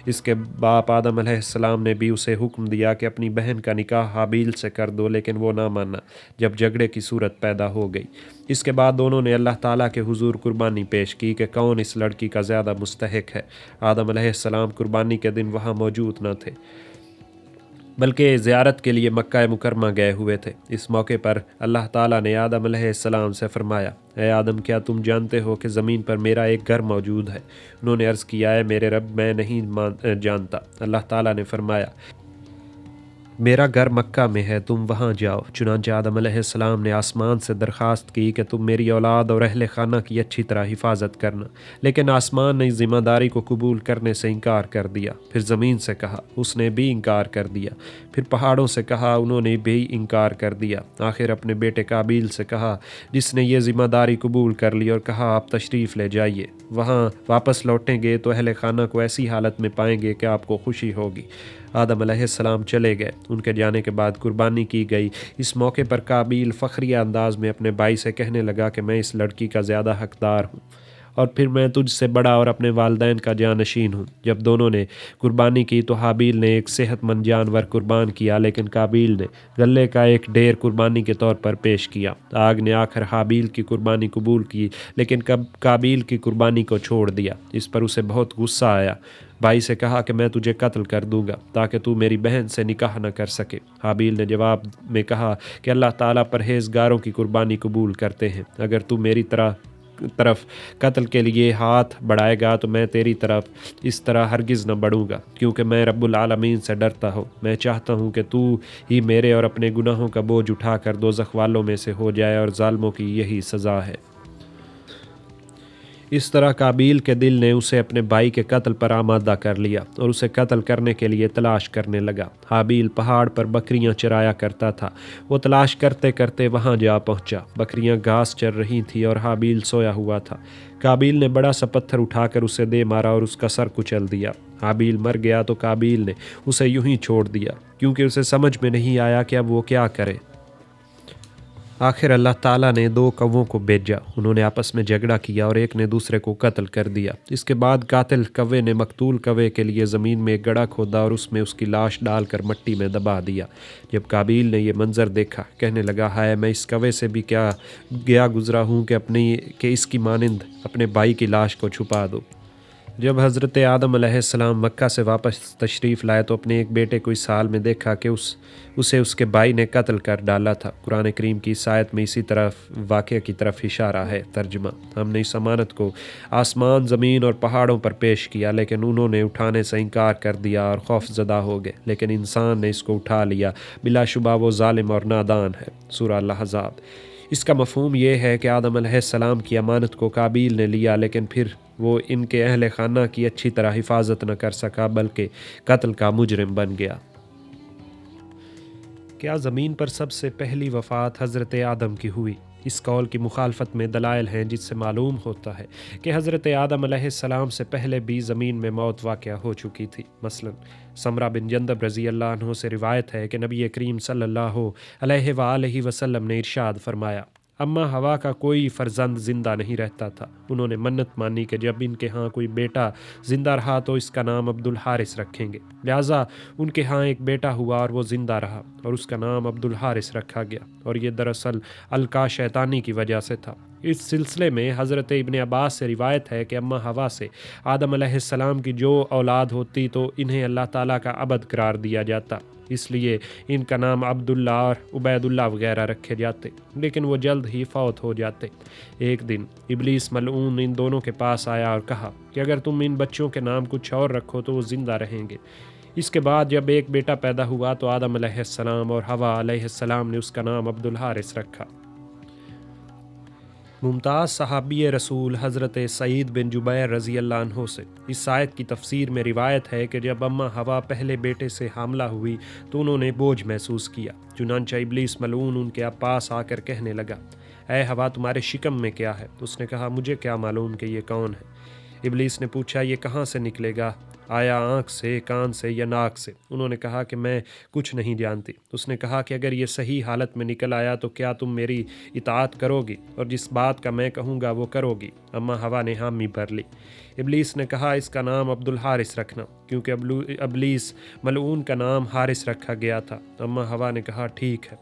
اس کے باپ آدم علیہ السلام نے بھی اسے حکم دیا کہ اپنی بہن کا نکاح حابیل سے کر دو، لیکن وہ نہ مانا جب جھگڑے کی صورت پیدا ہو گئی۔ اس کے بعد دونوں نے اللہ تعالیٰ کے حضور قربانی پیش کی کہ کون اس لڑکی کا زیادہ مستحق ہے۔ آدم علیہ السلام قربانی کے دن وہاں موجود نہ تھے، بلکہ زیارت کے لیے مکہ مکرمہ گئے ہوئے تھے۔ اس موقع پر اللہ تعالیٰ نے آدم علیہ السلام سے فرمایا اے آدم، کیا تم جانتے ہو کہ زمین پر میرا ایک گھر موجود ہے؟ انہوں نے عرض کیا اے میرے رب، میں نہیں جانتا۔ اللہ تعالیٰ نے فرمایا میرا گھر مکہ میں ہے، تم وہاں جاؤ۔ چنانچہ آدم علیہ السلام نے آسمان سے درخواست کی کہ تم میری اولاد اور اہل خانہ کی اچھی طرح حفاظت کرنا، لیکن آسمان نے اس ذمہ داری کو قبول کرنے سے انکار کر دیا۔ پھر زمین سے کہا، اس نے بھی انکار کر دیا۔ پھر پہاڑوں سے کہا، انہوں نے بھی انکار کر دیا۔ آخر اپنے بیٹے قابیل سے کہا، جس نے یہ ذمہ داری قبول کر لی، اور کہا آپ تشریف لے جائیے، وہاں واپس لوٹیں گے تو اہل خانہ کو ایسی حالت میں پائیں گے کہ آپ کو خوشی ہوگی۔ آدم علیہ السلام چلے گئے۔ ان کے جانے کے بعد قربانی کی گئی۔ اس موقع پر قابیل فخریہ انداز میں اپنے بھائی سے کہنے لگا کہ میں اس لڑکی کا زیادہ حقدار ہوں، اور پھر میں تجھ سے بڑا اور اپنے والدین کا جانشین ہوں۔ جب دونوں نے قربانی کی تو حابیل نے ایک صحت مند جانور قربان کیا، لیکن قابیل نے غلے کا ایک ڈھیر قربانی کے طور پر پیش کیا۔ آگ نے آ کر حابیل کی قربانی قبول کی، لیکن قابیل کی قربانی کو چھوڑ دیا۔ اس پر اسے بہت غصہ آیا۔ بھائی سے کہا کہ میں تجھے قتل کر دوں گا تاکہ تو میری بہن سے نکاح نہ کر سکے۔ حابیل نے جواب میں کہا کہ اللہ تعالیٰ پرہیزگاروں کی قربانی قبول کرتے ہیں۔ اگر تو میری طرف قتل کے لیے ہاتھ بڑھائے گا تو میں تیری طرف اس طرح ہرگز نہ بڑھوں گا، کیونکہ میں رب العالمین سے ڈرتا ہوں۔ میں چاہتا ہوں کہ تو ہی میرے اور اپنے گناہوں کا بوجھ اٹھا کر دوزخ والوں میں سے ہو جائے، اور ظالموں کی یہی سزا ہے۔ اس طرح قابیل کے دل نے اسے اپنے بھائی کے قتل پر آمادہ کر لیا اور اسے قتل کرنے کے لیے تلاش کرنے لگا۔ حابیل پہاڑ پر بکریاں چرایا کرتا تھا۔ وہ تلاش کرتے کرتے وہاں جا پہنچا۔ بکریاں گھاس چر رہی تھیں اور حابیل سویا ہوا تھا۔ قابیل نے بڑا سا پتھر اٹھا کر اسے دے مارا اور اس کا سر کچل دیا۔ حابیل مر گیا تو قابیل نے اسے یوں ہی چھوڑ دیا، کیونکہ اسے سمجھ میں نہیں آیا کہ اب وہ کیا کرے۔ آخر اللہ تعالیٰ نے 2 کووں کو بھیجا۔ انہوں نے آپس میں جھگڑا کیا اور ایک نے دوسرے کو قتل کر دیا۔ اس کے بعد قاتل کوے نے مقتول کوے کے لیے زمین میں ایک گڑھا کھودا اور اس میں اس کی لاش ڈال کر مٹی میں دبا دیا۔ جب قابیل نے یہ منظر دیکھا، کہنے لگا، ہائے میں اس کوے سے بھی کیا گیا گزرا ہوں کہ اس کی مانند اپنے بھائی کی لاش کو چھپا دو۔ جب حضرت آدم علیہ السلام مکہ سے واپس تشریف لائے تو اپنے ایک بیٹے کو اس حال میں دیکھا کہ اسے اس کے بھائی نے قتل کر ڈالا تھا۔ قرآن کریم کی اس آیت میں اسی طرف واقعہ کی طرف اشارہ ہے۔ ترجمہ: ہم نے اس امانت کو آسمان، زمین اور پہاڑوں پر پیش کیا، لیکن انہوں نے اٹھانے سے انکار کر دیا اور خوف زدہ ہو گئے، لیکن انسان نے اس کو اٹھا لیا۔ بلا شبہ وہ ظالم اور نادان ہے۔ سورہ الاحزاب۔ اس کا مفہوم یہ ہے کہ آدم علیہ السلام کی امانت کو قابیل نے لیا، لیکن پھر وہ ان کے اہل خانہ کی اچھی طرح حفاظت نہ کر سکا، بلکہ قتل کا مجرم بن گیا۔ کیا زمین پر سب سے پہلی وفات حضرت آدم کی ہوئی؟ اس قول کی مخالفت میں دلائل ہیں، جس سے معلوم ہوتا ہے کہ حضرت آدم علیہ السلام سے پہلے بھی زمین میں موت واقع ہو چکی تھی۔ مثلا سمرہ بن جندب رضی اللہ عنہ سے روایت ہے کہ نبی کریم صلی اللہ علیہ وآلہ وسلم نے ارشاد فرمایا، اماں حوا کا کوئی فرزند زندہ نہیں رہتا تھا۔ انہوں نے منت مانی کہ جب ان کے ہاں کوئی بیٹا زندہ رہا تو اس کا نام عبد الحارث رکھیں گے۔ لہٰذا ان کے ہاں ایک بیٹا ہوا اور وہ زندہ رہا اور اس کا نام عبد الحارث رکھا گیا، اور یہ دراصل القاء شیطانی کی وجہ سے تھا۔ اس سلسلے میں حضرت ابن عباس سے روایت ہے کہ اماں حوا سے آدم علیہ السلام کی جو اولاد ہوتی تو انہیں اللہ تعالیٰ کا عبد قرار دیا جاتا، اس لیے ان کا نام عبداللہ اور عبید اللہ وغیرہ رکھے جاتے، لیکن وہ جلد ہی فوت ہو جاتے۔ ایک دن ابلیس ملعون ان دونوں کے پاس آیا اور کہا کہ اگر تم ان بچوں کے نام کچھ اور رکھو تو وہ زندہ رہیں گے۔ اس کے بعد جب ایک بیٹا پیدا ہوا تو آدم علیہ السلام اور حوا علیہ السلام نے اس کا نام عبد الحارث رکھا۔ ممتاز صحابی رسول حضرت سعید بن جبیر رضی اللہ عنہ سے اس آیت کی تفسیر میں روایت ہے کہ جب اماں حوا پہلے بیٹے سے حاملہ ہوئی تو انہوں نے بوجھ محسوس کیا۔ چنانچہ ابلیس ملعون ان کے پاس آ کر کہنے لگا، اے حوا تمہارے شکم میں کیا ہے؟ اس نے کہا، مجھے کیا معلوم کہ یہ کون ہے؟ ابلیس نے پوچھا، یہ کہاں سے نکلے گا؟ آیا آنکھ سے، کان سے یا ناک سے؟ انہوں نے کہا کہ میں کچھ نہیں جانتی۔ اس نے کہا کہ اگر یہ صحیح حالت میں نکل آیا تو کیا تم میری اطاعت کرو گی اور جس بات کا میں کہوں گا وہ کرو گی؟ اماں حوا نے حامی بھر لی۔ ابلیس نے کہا، اس کا نام عبد الحارث رکھنا، کیونکہ ابلیس ملعون کا نام حارث رکھا گیا تھا۔ اماں حوا نے کہا، ٹھیک ہے۔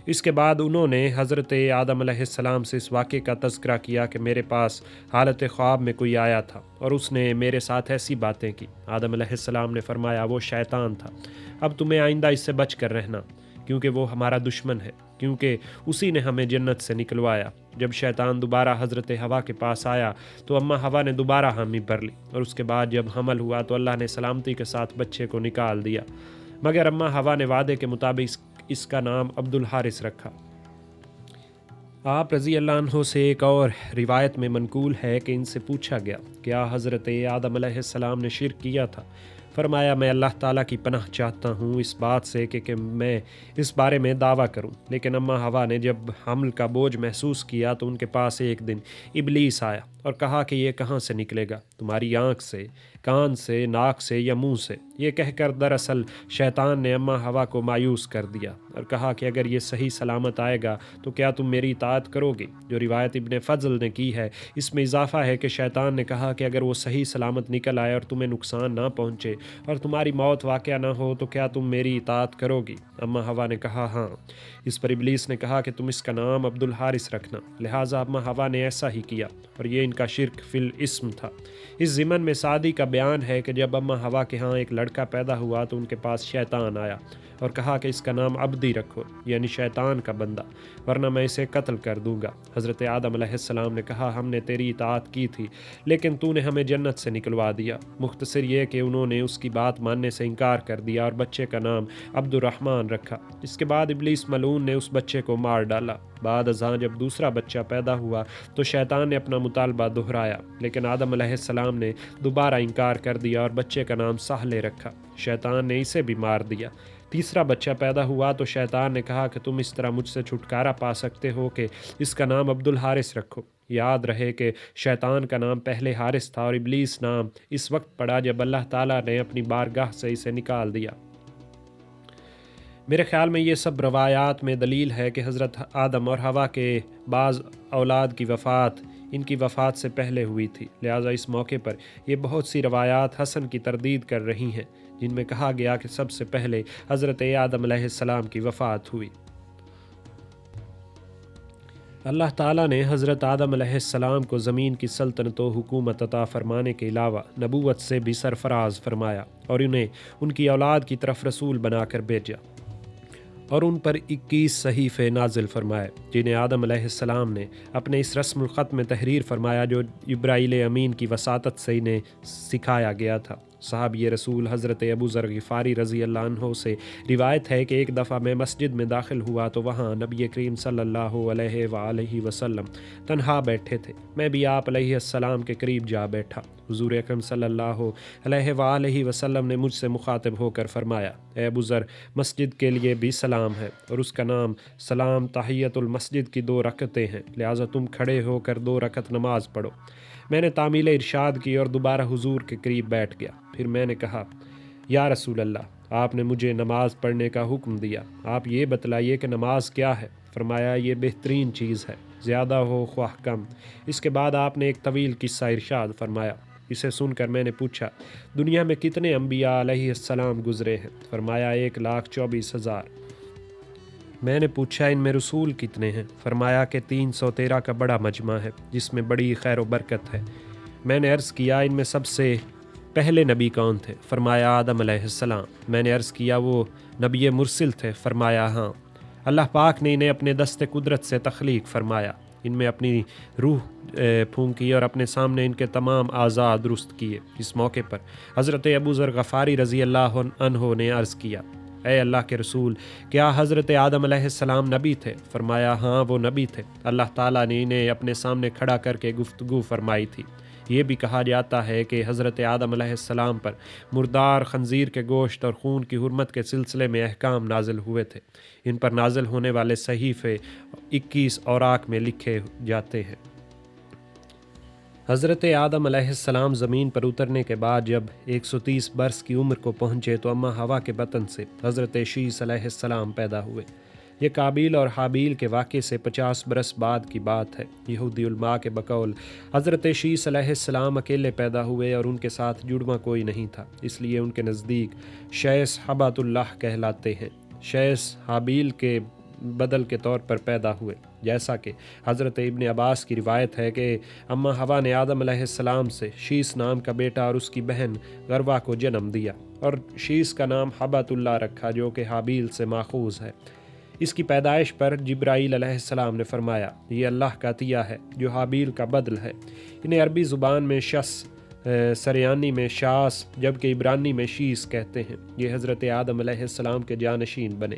اس کے بعد انہوں نے حضرت آدم علیہ السلام سے اس واقعے کا تذکرہ کیا کہ میرے پاس حالت خواب میں کوئی آیا تھا اور اس نے میرے ساتھ ایسی باتیں کی۔ آدم علیہ السلام نے فرمایا، وہ شیطان تھا، اب تمہیں آئندہ اس سے بچ کر رہنا، کیونکہ وہ ہمارا دشمن ہے، کیونکہ اسی نے ہمیں جنت سے نکلوایا۔ جب شیطان دوبارہ حضرت حوا کے پاس آیا تو اماں حوا نے دوبارہ حامی بھر لی، اور اس کے بعد جب حمل ہوا تو اللہ نے سلامتی کے ساتھ بچے کو نکال دیا۔ مگر اماں ہوا نے وعدے کے مطابق اس کا نام عبد الحارث رکھا۔ آپ رضی اللہ عنہ سے ایک اور روایت میں منقول ہے کہ ان سے پوچھا گیا کیا حضرت آدم علیہ السلام نے شرک کیا تھا؟ فرمایا میں اللہ تعالیٰ کی پناہ چاہتا ہوں اس بات سے کہ میں اس بارے میں دعویٰ کروں، لیکن اماں ہوا نے جب حمل کا بوجھ محسوس کیا تو ان کے پاس ایک دن ابلیس آیا اور کہا کہ یہ کہاں سے نکلے گا، تمہاری آنکھ سے، کان سے، ناک سے یا منہ سے؟ یہ کہہ کر دراصل شیطان نے اماں ہوا کو مایوس کر دیا اور کہا کہ اگر یہ صحیح سلامت آئے گا تو کیا تم میری اطاعت کرو گے؟ جو روایت ابن فضل نے کی ہے اس میں اضافہ ہے کہ شیطان نے کہا کہ اگر وہ صحیح سلامت نکل آئے اور تمہیں نقصان نہ پہنچے اور تمہاری موت واقعہ نہ ہو تو کیا تم میری اطاعت کرو گی؟ اماں ہوا نے کہا ہاں۔ اس پر ابلیس نے کہا کہ تم اس کا نام عبد الحارث رکھنا، لہٰذا اماں ہوا نے ایسا ہی کیا اور یہ ان کا شرک فی الاسم تھا۔ اس ضمن میں سعدی کا بیان ہے کہ جب اماں ہوا کے ہاں ایک لڑکا پیدا ہوا تو ان کے پاس شیطان آیا اور کہا کہ اس کا نام عبدی رکھو، یعنی شیطان کا بندہ، ورنہ میں اسے قتل کر دوں گا۔ حضرت آدم علیہ السلام نے کہا ہم نے تیری اطاعت کی تھی لیکن تو نے ہمیں جنت سے نکلوا دیا۔ مختصر یہ کہ انہوں نے اس کی بات ماننے سے انکار کر دیا اور بچے کا نام عبد الرحمن رکھا۔ اس کے بعد ابلیس ملعون نے اس بچے کو مار ڈالا۔ بعد ازاں جب دوسرا بچہ پیدا ہوا تو شیطان نے اپنا مطالبہ دہرایا، لیکن آدم علیہ السلام نے دوبارہ انکار کر دیا اور بچے کا نام سہلے رکھا۔ شیطان نے اسے بھی مار دیا۔ تیسرا بچہ پیدا ہوا تو شیطان نے کہا کہ تم اس طرح مجھ سے چھٹکارا پا سکتے ہو کہ اس کا نام عبد الحارث رکھو۔ یاد رہے کہ شیطان کا نام پہلے حارث تھا اور ابلیس نام اس وقت پڑا جب اللہ تعالیٰ نے اپنی بارگاہ سے اسے نکال دیا۔ میرے خیال میں یہ سب روایات میں دلیل ہے کہ حضرت آدم اور حوا کے بعض اولاد کی وفات ان کی وفات سے پہلے ہوئی تھی، لہٰذا اس موقع پر یہ بہت سی روایات حسن کی تردید کر رہی ہیں جن میں کہا گیا کہ سب سے پہلے حضرت آدم علیہ السلام کی وفات ہوئی۔ اللہ تعالیٰ نے حضرت آدم علیہ السلام کو زمین کی سلطنت و حکومت عطا فرمانے کے علاوہ نبوت سے بھی سرفراز فرمایا اور انہیں ان کی اولاد کی طرف رسول بنا کر بھیجا اور ان پر 21 صحیفے نازل فرمائے جنہیں آدم علیہ السلام نے اپنے اس رسم الخط میں تحریر فرمایا جو جبرائیل امین کی وساطت سے انہیں سکھایا گیا تھا۔ صحابی رسول حضرت ابو ذر غفاری رضی اللہ عنہ سے روایت ہے کہ ایک دفعہ میں مسجد میں داخل ہوا تو وہاں نبی کریم صلی اللہ علیہ وآلہ وسلم تنہا بیٹھے تھے۔ میں بھی آپ علیہ السلام کے قریب جا بیٹھا۔ حضور اکرم صلی اللہ علیہ وآلہ وسلم نے مجھ سے مخاطب ہو کر فرمایا اے ابو ذر، مسجد کے لیے بھی سلام ہے اور اس کا نام سلام تحیت المسجد کی 2 رکعتیں ہیں، لہٰذا تم کھڑے ہو کر 2 رکعت نماز پڑھو۔ میں نے تعمیل ارشاد کی اور دوبارہ حضور کے قریب بیٹھ گیا۔ پھر میں نے کہا یا رسول اللہ، آپ نے مجھے نماز پڑھنے کا حکم دیا، آپ یہ بتلائیے کہ نماز کیا ہے؟ فرمایا یہ بہترین چیز ہے، زیادہ ہو خواہ کم۔ اس کے بعد آپ نے ایک طویل قصہ ارشاد فرمایا۔ اسے سن کر میں نے پوچھا دنیا میں کتنے انبیاء علیہ السلام گزرے ہیں؟ فرمایا 1,24,000۔ میں نے پوچھا ان میں رسول کتنے ہیں؟ فرمایا کہ 313 کا بڑا مجمع ہے جس میں بڑی خیر و برکت ہے۔ میں نے عرض کیا ان میں سب سے پہلے نبی کون تھے؟ فرمایا آدم علیہ السلام۔ میں نے عرض کیا وہ نبی مرسل تھے؟ فرمایا ہاں۔ اللہ پاک نے انہیں اپنے دست قدرت سے تخلیق فرمایا، ان میں اپنی روح پھونکی اور اپنے سامنے ان کے تمام اعضاء درست کیے۔ اس موقع پر حضرت ابو ذر غفاری رضی اللہ عنہ نے عرض کیا اے اللہ کے رسول، کیا حضرت آدم علیہ السلام نبی تھے؟ فرمایا ہاں وہ نبی تھے، اللہ تعالیٰ نے انہیں اپنے سامنے کھڑا کر کے گفتگو فرمائی تھی۔ یہ بھی کہا جاتا ہے کہ حضرت آدم علیہ السلام پر مردار خنزیر کے گوشت اور خون کی حرمت کے سلسلے میں احکام نازل ہوئے تھے۔ ان پر نازل ہونے والے صحیفے 21 اوراق میں لکھے جاتے ہیں۔ حضرت آدم علیہ السلام زمین پر اترنے کے بعد جب 130 برس کی عمر کو پہنچے تو اماں ہوا کے بطن سے حضرت شیس علیہ السلام پیدا ہوئے۔ یہ قابیل اور حابیل کے واقعے سے 50 برس بعد کی بات ہے۔ یہودی علماء کے بقول حضرت شیس علیہ السلام اکیلے پیدا ہوئے اور ان کے ساتھ جڑواں کوئی نہیں تھا، اس لیے ان کے نزدیک شیس حبۃ اللہ کہلاتے ہیں۔ شیس حابیل کے بدل کے طور پر پیدا ہوئے، جیسا کہ حضرت ابن عباس کی روایت ہے کہ اماں ہوا نے آدم علیہ السلام سے شیس نام کا بیٹا اور اس کی بہن غروا کو جنم دیا اور شیس کا نام حبۃ اللہ رکھا جو کہ حابیل سے ماخوذ ہے۔ اس کی پیدائش پر جبرائیل علیہ السلام نے فرمایا یہ اللہ کا عطیہ ہے جو حابیل کا بدل ہے۔ انہیں عربی زبان میں شس سریانی میں شاس جبکہ عبرانی میں شیس کہتے ہیں۔ یہ حضرت آدم علیہ السلام کے جانشین بنے۔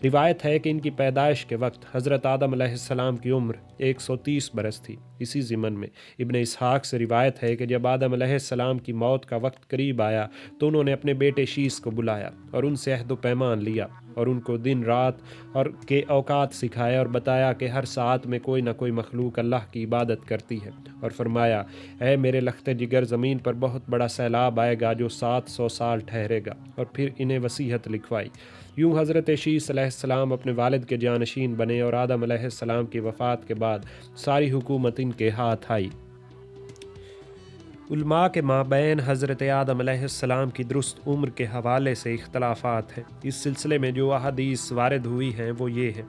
روایت ہے کہ ان کی پیدائش کے وقت حضرت آدم علیہ السلام کی عمر 130 برس تھی۔ اسی ضمن میں ابن اسحاق سے روایت ہے کہ جب آدم علیہ السلام کی موت کا وقت قریب آیا تو انہوں نے اپنے بیٹے شیس کو بلایا اور ان سے عہد و پیمان لیا اور ان کو دن رات اور کے اوقات سکھائے اور بتایا کہ ہر ساعت میں کوئی نہ کوئی مخلوق اللہ کی عبادت کرتی ہے، اور فرمایا اے میرے لخت جگر، زمین پر بہت بڑا سیلاب آئے گا جو 700 سال ٹھہرے گا، اور پھر انہیں وصیت لکھوائی۔ یوں حضرت شیس علیہ السلام اپنے والد کے جانشین بنے اور آدم علیہ السلام کی وفات کے بعد ساری حکومت ان کے ہاتھ آئی۔ علماء کے مابین حضرت آدم علیہ السلام کی درست عمر کے حوالے سے اختلافات ہیں۔ اس سلسلے میں جو احادیث وارد ہوئی ہیں وہ یہ ہیں: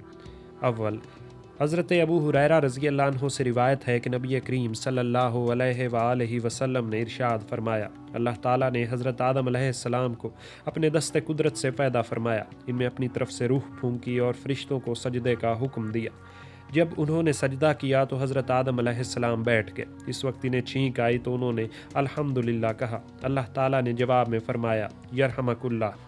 اول، حضرت ابو ہریرہ رضی اللہ عنہ سے روایت ہے کہ نبی کریم صلی اللہ علیہ وآلہ وسلم نے ارشاد فرمایا، اللہ تعالیٰ نے حضرت آدم علیہ السلام کو اپنے دست قدرت سے پیدا فرمایا، ان میں اپنی طرف سے روح پھونکی اور فرشتوں کو سجدے کا حکم دیا۔ جب انہوں نے سجدہ کیا تو حضرت آدم علیہ السلام بیٹھ گئے۔ اس وقت انہیں چھینک آئی تو انہوں نے الحمدللہ کہا۔ اللہ تعالیٰ نے جواب میں فرمایا یرحمک اللہ،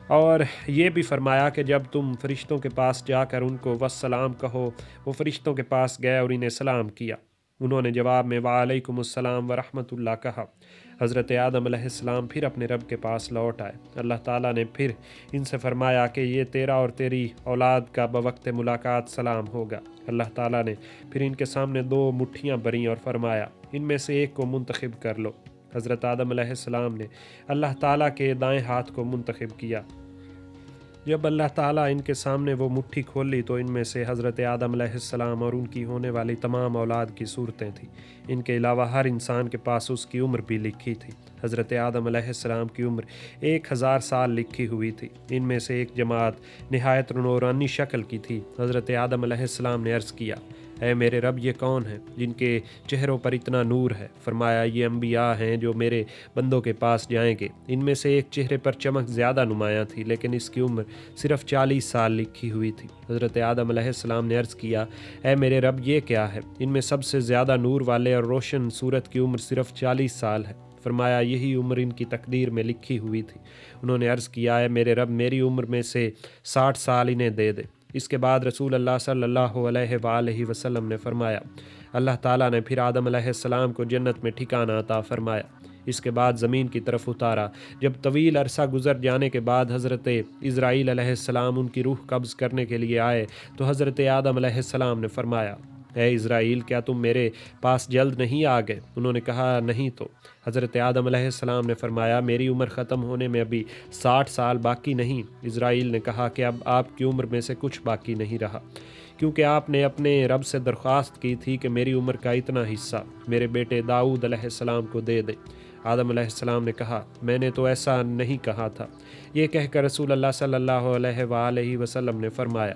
اور یہ بھی فرمایا کہ جب تم فرشتوں کے پاس جا کر ان کو والسلام کہو۔ وہ فرشتوں کے پاس گئے اور انہیں سلام کیا، انہوں نے جواب میں وعلیکم السلام ورحمۃ اللہ کہا۔ حضرت آدم علیہ السلام پھر اپنے رب کے پاس لوٹ آئے۔ اللہ تعالیٰ نے پھر ان سے فرمایا کہ یہ تیرا اور تیری اولاد کا بوقت ملاقات سلام ہوگا۔ اللہ تعالیٰ نے پھر ان کے سامنے 2 مٹھیاں بھریں اور فرمایا ان میں سے ایک کو منتخب کر لو۔ حضرت آدم علیہ السلام نے اللہ تعالیٰ کے دائیں ہاتھ کو منتخب کیا۔ جب اللہ تعالیٰ ان کے سامنے وہ مٹھی کھولی تو ان میں سے حضرت آدم علیہ السلام اور ان کی ہونے والی تمام اولاد کی صورتیں تھیں۔ ان کے علاوہ ہر انسان کے پاس اس کی عمر بھی لکھی تھی۔ حضرت آدم علیہ السلام کی عمر 1000 سال لکھی ہوئی تھی۔ ان میں سے ایک جماعت نہایت نورانی شکل کی تھی۔ حضرت آدم علیہ السلام نے عرض کیا اے میرے رب، یہ کون ہیں جن کے چہروں پر اتنا نور ہے؟ فرمایا یہ انبیاء ہیں جو میرے بندوں کے پاس جائیں گے۔ ان میں سے ایک چہرے پر چمک زیادہ نمایاں تھی لیکن اس کی عمر صرف 40 سال لکھی ہوئی تھی۔ حضرت آدم علیہ السلام نے عرض کیا اے میرے رب، یہ کیا ہے؟ ان میں سب سے زیادہ نور والے اور روشن صورت کی عمر صرف 40 سال ہے۔ فرمایا یہی عمر ان کی تقدیر میں لکھی ہوئی تھی۔ انہوں نے عرض کیا اے میرے رب، میری عمر میں سے 60 سال انہیں دے دے۔ اس کے بعد رسول اللہ صلی اللہ علیہ وآلہ وسلم نے فرمایا اللہ تعالیٰ نے پھر آدم علیہ السلام کو جنت میں ٹھکانہ عطا فرمایا۔ اس کے بعد زمین کی طرف اتارا۔ جب طویل عرصہ گزر جانے کے بعد حضرت اسرائیل علیہ السلام ان کی روح قبض کرنے کے لیے آئے تو حضرت آدم علیہ السلام نے فرمایا اے اسرائیل، کیا تم میرے پاس جلد نہیں آ گئے؟ انہوں نے کہا نہیں تو۔ حضرت آدم علیہ السلام نے فرمایا میری عمر ختم ہونے میں ابھی 60 سال باقی نہیں۔ اسرائیل نے کہا کہ اب آپ کی عمر میں سے کچھ باقی نہیں رہا، کیونکہ آپ نے اپنے رب سے درخواست کی تھی کہ میری عمر کا اتنا حصہ میرے بیٹے داؤد علیہ السلام کو دے دیں۔ آدم علیہ السلام نے کہا میں نے تو ایسا نہیں کہا تھا۔ یہ کہہ کر رسول اللہ صلی اللہ علیہ وآلہ وسلم نے فرمایا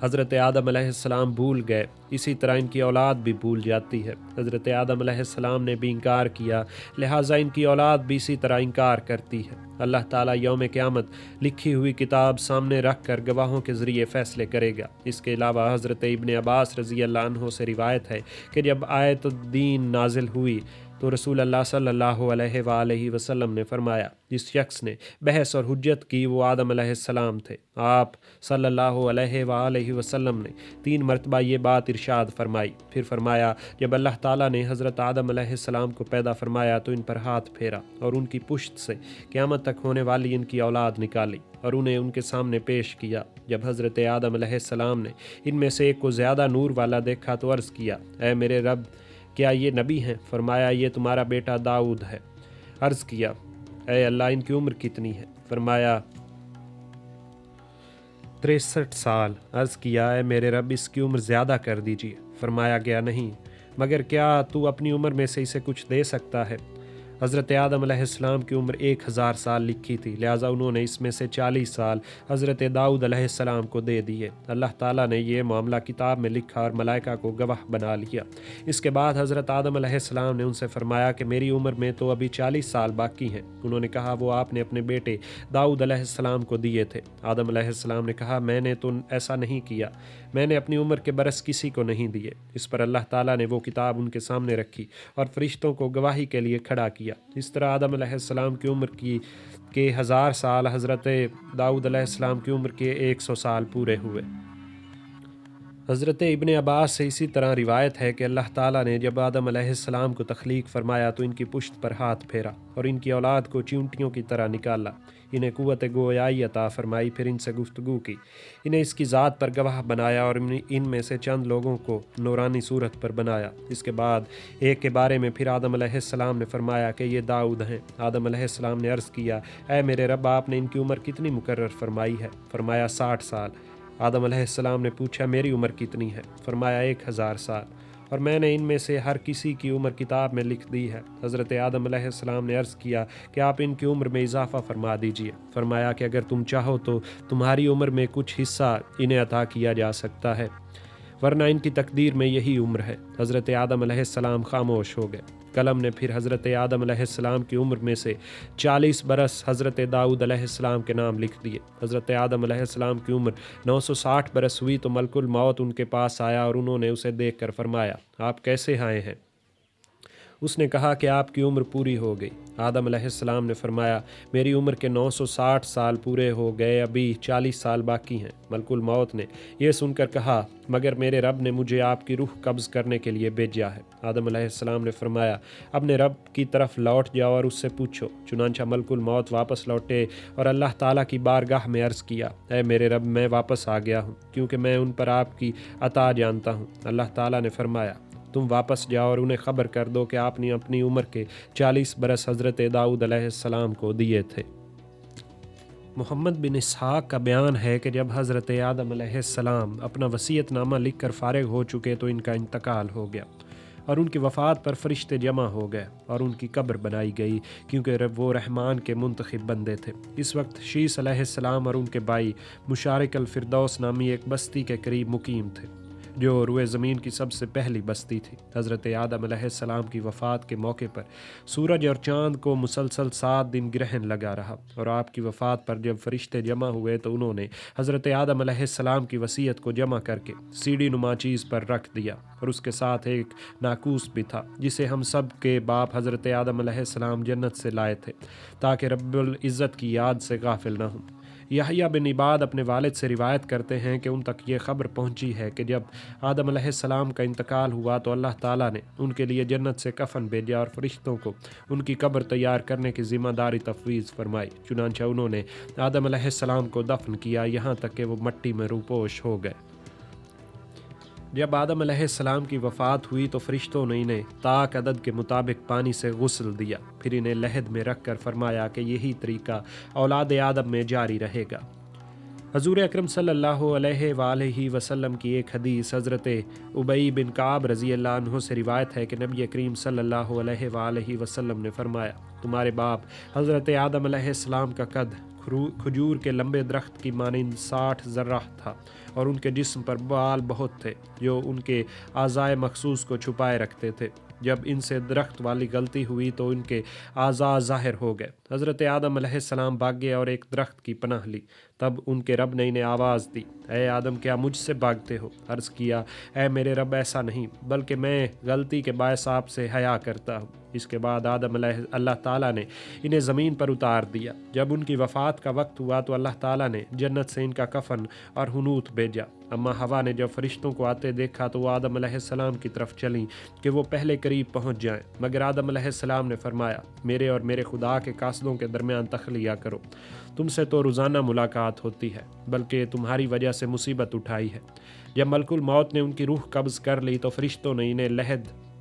حضرت آدم علیہ السلام بھول گئے، اسی طرح ان کی اولاد بھی بھول جاتی ہے۔ حضرت آدم علیہ السلام نے بھی انکار کیا، لہٰذا ان کی اولاد بھی اسی طرح انکار کرتی ہے۔ اللہ تعالیٰ یوم قیامت لکھی ہوئی کتاب سامنے رکھ کر گواہوں کے ذریعے فیصلے کرے گا۔ اس کے علاوہ حضرت ابن عباس رضی اللہ عنہ سے روایت ہے کہ جب آیت الدین نازل ہوئی تو رسول اللہ صلی اللہ علیہ وآلہ وسلم نے فرمایا جس شخص نے بحث اور حجت کی وہ آدم علیہ السلام تھے۔ آپ صلی اللہ علیہ وآلہ وسلم نے 3 مرتبہ یہ بات ارشاد فرمائی۔ پھر فرمایا جب اللہ تعالیٰ نے حضرت آدم علیہ السلام کو پیدا فرمایا تو ان پر ہاتھ پھیرا اور ان کی پشت سے قیامت تک ہونے والی ان کی اولاد نکالی اور انہیں ان کے سامنے پیش کیا۔ جب حضرت آدم علیہ السلام نے ان میں سے ایک کو زیادہ نور والا دیکھا تو عرض کیا اے میرے رب، کیا یہ نبی ہیں؟ فرمایا یہ تمہارا بیٹا داؤد ہے۔ عرض کیا اے اللہ، ان کی عمر کتنی ہے؟ فرمایا 63 سال۔ عرض کیا اے میرے رب، اس کی عمر زیادہ کر دیجیے۔ فرمایا گیا نہیں، مگر کیا تو اپنی عمر میں سے اسے کچھ دے سکتا ہے؟ حضرت آدم علیہ السلام کی عمر 1000 سال لکھی تھی، لہٰذا انہوں نے اس میں سے 40 سال حضرت داؤد علیہ السلام کو دے دیے۔ اللہ تعالیٰ نے یہ معاملہ کتاب میں لکھا اور ملائکہ کو گواہ بنا لیا۔ اس کے بعد حضرت آدم علیہ السلام نے ان سے فرمایا کہ میری عمر میں تو ابھی 40 سال باقی ہیں۔ انہوں نے کہا وہ آپ نے اپنے بیٹے داؤد علیہ السلام کو دیے تھے۔ آدم علیہ السلام نے کہا میں نے تو ایسا نہیں کیا، میں نے اپنی عمر کے برس کسی کو نہیں دیے۔ اس پر اللہ تعالیٰ نے وہ کتاب ان کے سامنے رکھی اور فرشتوں کو گواہی کے لیے کھڑا کیا۔ اس طرح آدم علیہ السلام کی عمر کے 1000 سال حضرت داؤد علیہ السلام کی عمر کے 100 سال پورے ہوئے۔ حضرت ابن عباس سے اسی طرح روایت ہے کہ اللہ تعالیٰ نے جب آدم علیہ السلام کو تخلیق فرمایا تو ان کی پشت پر ہاتھ پھیرا اور ان کی اولاد کو چیونٹیوں کی طرح نکالا، انہیں قوت گویائی عطا فرمائی، پھر ان سے گفتگو کی، انہیں اس کی ذات پر گواہ بنایا اور ان میں سے چند لوگوں کو نورانی صورت پر بنایا۔ اس کے بعد ایک کے بارے میں پھر آدم علیہ السلام نے فرمایا کہ یہ داؤد ہیں۔ آدم علیہ السلام نے عرض کیا اے میرے رب، آپ نے ان کی عمر کتنی مقرر فرمائی ہے؟ فرمایا 60 سال۔ آدم علیہ السلام نے پوچھا میری عمر کتنی ہے؟ فرمایا 1000 سال، اور میں نے ان میں سے ہر کسی کی عمر کتاب میں لکھ دی ہے۔ حضرت آدم علیہ السلام نے عرض کیا کہ آپ ان کی عمر میں اضافہ فرما دیجئے۔ فرمایا کہ اگر تم چاہو تو تمہاری عمر میں کچھ حصہ انہیں عطا کیا جا سکتا ہے، ورنہ ان کی تقدیر میں یہی عمر ہے۔ حضرت آدم علیہ السلام خاموش ہو گئے۔ قلم نے پھر حضرت آدم علیہ السلام کی عمر میں سے 40 برس حضرت داؤد علیہ السلام کے نام لکھ دیے۔ حضرت آدم علیہ السلام کی عمر 960 برس ہوئی تو ملک الموت ان کے پاس آیا اور انہوں نے اسے دیکھ کر فرمایا آپ کیسے آئے ہیں؟ اس نے کہا کہ آپ کی عمر پوری ہو گئی۔ آدم علیہ السلام نے فرمایا میری عمر کے 960 سال پورے ہو گئے، ابھی 40 سال باقی ہیں۔ ملک الموت نے یہ سن کر کہا مگر میرے رب نے مجھے آپ کی روح قبض کرنے کے لیے بھیجا ہے۔ آدم علیہ السلام نے فرمایا اپنے رب کی طرف لوٹ جاؤ اور اس سے پوچھو۔ چنانچہ ملک الموت واپس لوٹے اور اللہ تعالیٰ کی بارگاہ میں عرض کیا اے میرے رب، میں واپس آ گیا ہوں کیونکہ میں ان پر آپ کی عطا جانتا ہوں۔ اللہ تعالیٰ نے فرمایا تم واپس جاؤ اور انہیں خبر کر دو کہ آپ نے اپنی عمر کے 40 برس حضرت داؤد علیہ السلام کو دیے تھے۔ محمد بن اسحاق کا بیان ہے کہ جب حضرت آدم علیہ السلام اپنا وصیت نامہ لکھ کر فارغ ہو چکے تو ان کا انتقال ہو گیا اور ان کی وفات پر فرشتے جمع ہو گئے اور ان کی قبر بنائی گئی کیونکہ وہ رحمان کے منتخب بندے تھے۔ اس وقت شیس علیہ السلام اور ان کے بھائی مشارک الفردوس نامی ایک بستی کے قریب مقیم تھے جو روئے زمین کی سب سے پہلی بستی تھی۔ حضرت آدم علیہ السلام کی وفات کے موقع پر سورج اور چاند کو مسلسل 7 دن گرہن لگا رہا اور آپ کی وفات پر جب فرشتے جمع ہوئے تو انہوں نے حضرت آدم علیہ السلام کی وصیت کو جمع کر کے سیڑھی نما چیز پر رکھ دیا اور اس کے ساتھ ایک ناقوس بھی تھا جسے ہم سب کے باپ حضرت آدم علیہ السلام جنت سے لائے تھے تاکہ رب العزت کی یاد سے غافل نہ ہوں۔ یحییٰ بن عباد اپنے والد سے روایت کرتے ہیں کہ ان تک یہ خبر پہنچی ہے کہ جب آدم علیہ السلام کا انتقال ہوا تو اللہ تعالیٰ نے ان کے لیے جنت سے کفن بھیجا اور فرشتوں کو ان کی قبر تیار کرنے کی ذمہ داری تفویض فرمائی۔ چنانچہ انہوں نے آدم علیہ السلام کو دفن کیا یہاں تک کہ وہ مٹی میں روپوش ہو گئے۔ جب آدم علیہ السلام کی وفات ہوئی تو فرشتوں نے انہیں طاق عدد کے مطابق پانی سے غسل دیا، پھر انہیں لحد میں رکھ کر فرمایا کہ یہی طریقہ اولاد آدم میں جاری رہے گا۔ حضور اکرم صلی اللہ علیہ وآلہ وسلم کی ایک حدیث حضرت ابی بن کعب رضی اللہ عنہ سے روایت ہے کہ نبی کریم صلی اللہ علیہ وآلہ وسلم نے فرمایا تمہارے باپ حضرت آدم علیہ السلام کا قد کھجور کے لمبے درخت کی مانند 60 ذرہ تھا اور ان کے جسم پر بال بہت تھے جو ان کے اعضائے مخصوص کو چھپائے رکھتے تھے۔ جب ان سے درخت والی غلطی ہوئی تو ان کے اعضاء ظاہر ہو گئے۔ حضرت آدم علیہ السلام بھاگے اور ایک درخت کی پناہ لی۔ تب ان کے رب نے انہیں آواز دی اے آدم کیا مجھ سے بھاگتے ہو؟ عرض کیا اے میرے رب ایسا نہیں بلکہ میں غلطی کے باعث آپ سے حیا کرتا ہوں۔ اس کے بعد اللہ تعالیٰ نے انہیں زمین پر اتار دیا۔ جب ان کی وفات کا وقت ہوا تو اللہ تعالیٰ نے جنت سے ان کا کفن اور حنوط بھیجا۔ اما ہوا نے جب فرشتوں کو آتے دیکھا تو وہ آدم علیہ السلام کی طرف چلیں کہ وہ پہلے قریب پہنچ جائیں، مگر آدم علیہ السلام نے فرمایا میرے اور میرے خدا کے قاصدوں کے درمیان تخلیہ کرو، تم سے تو روزانہ ملاقات ہوتی ہے بلکہ تمہاری وجہ سے مصیبت اٹھائی ہے۔ جب ملک الموت نے ان کی روح قبض کر لی تو فرشتوں نے انہیں لحد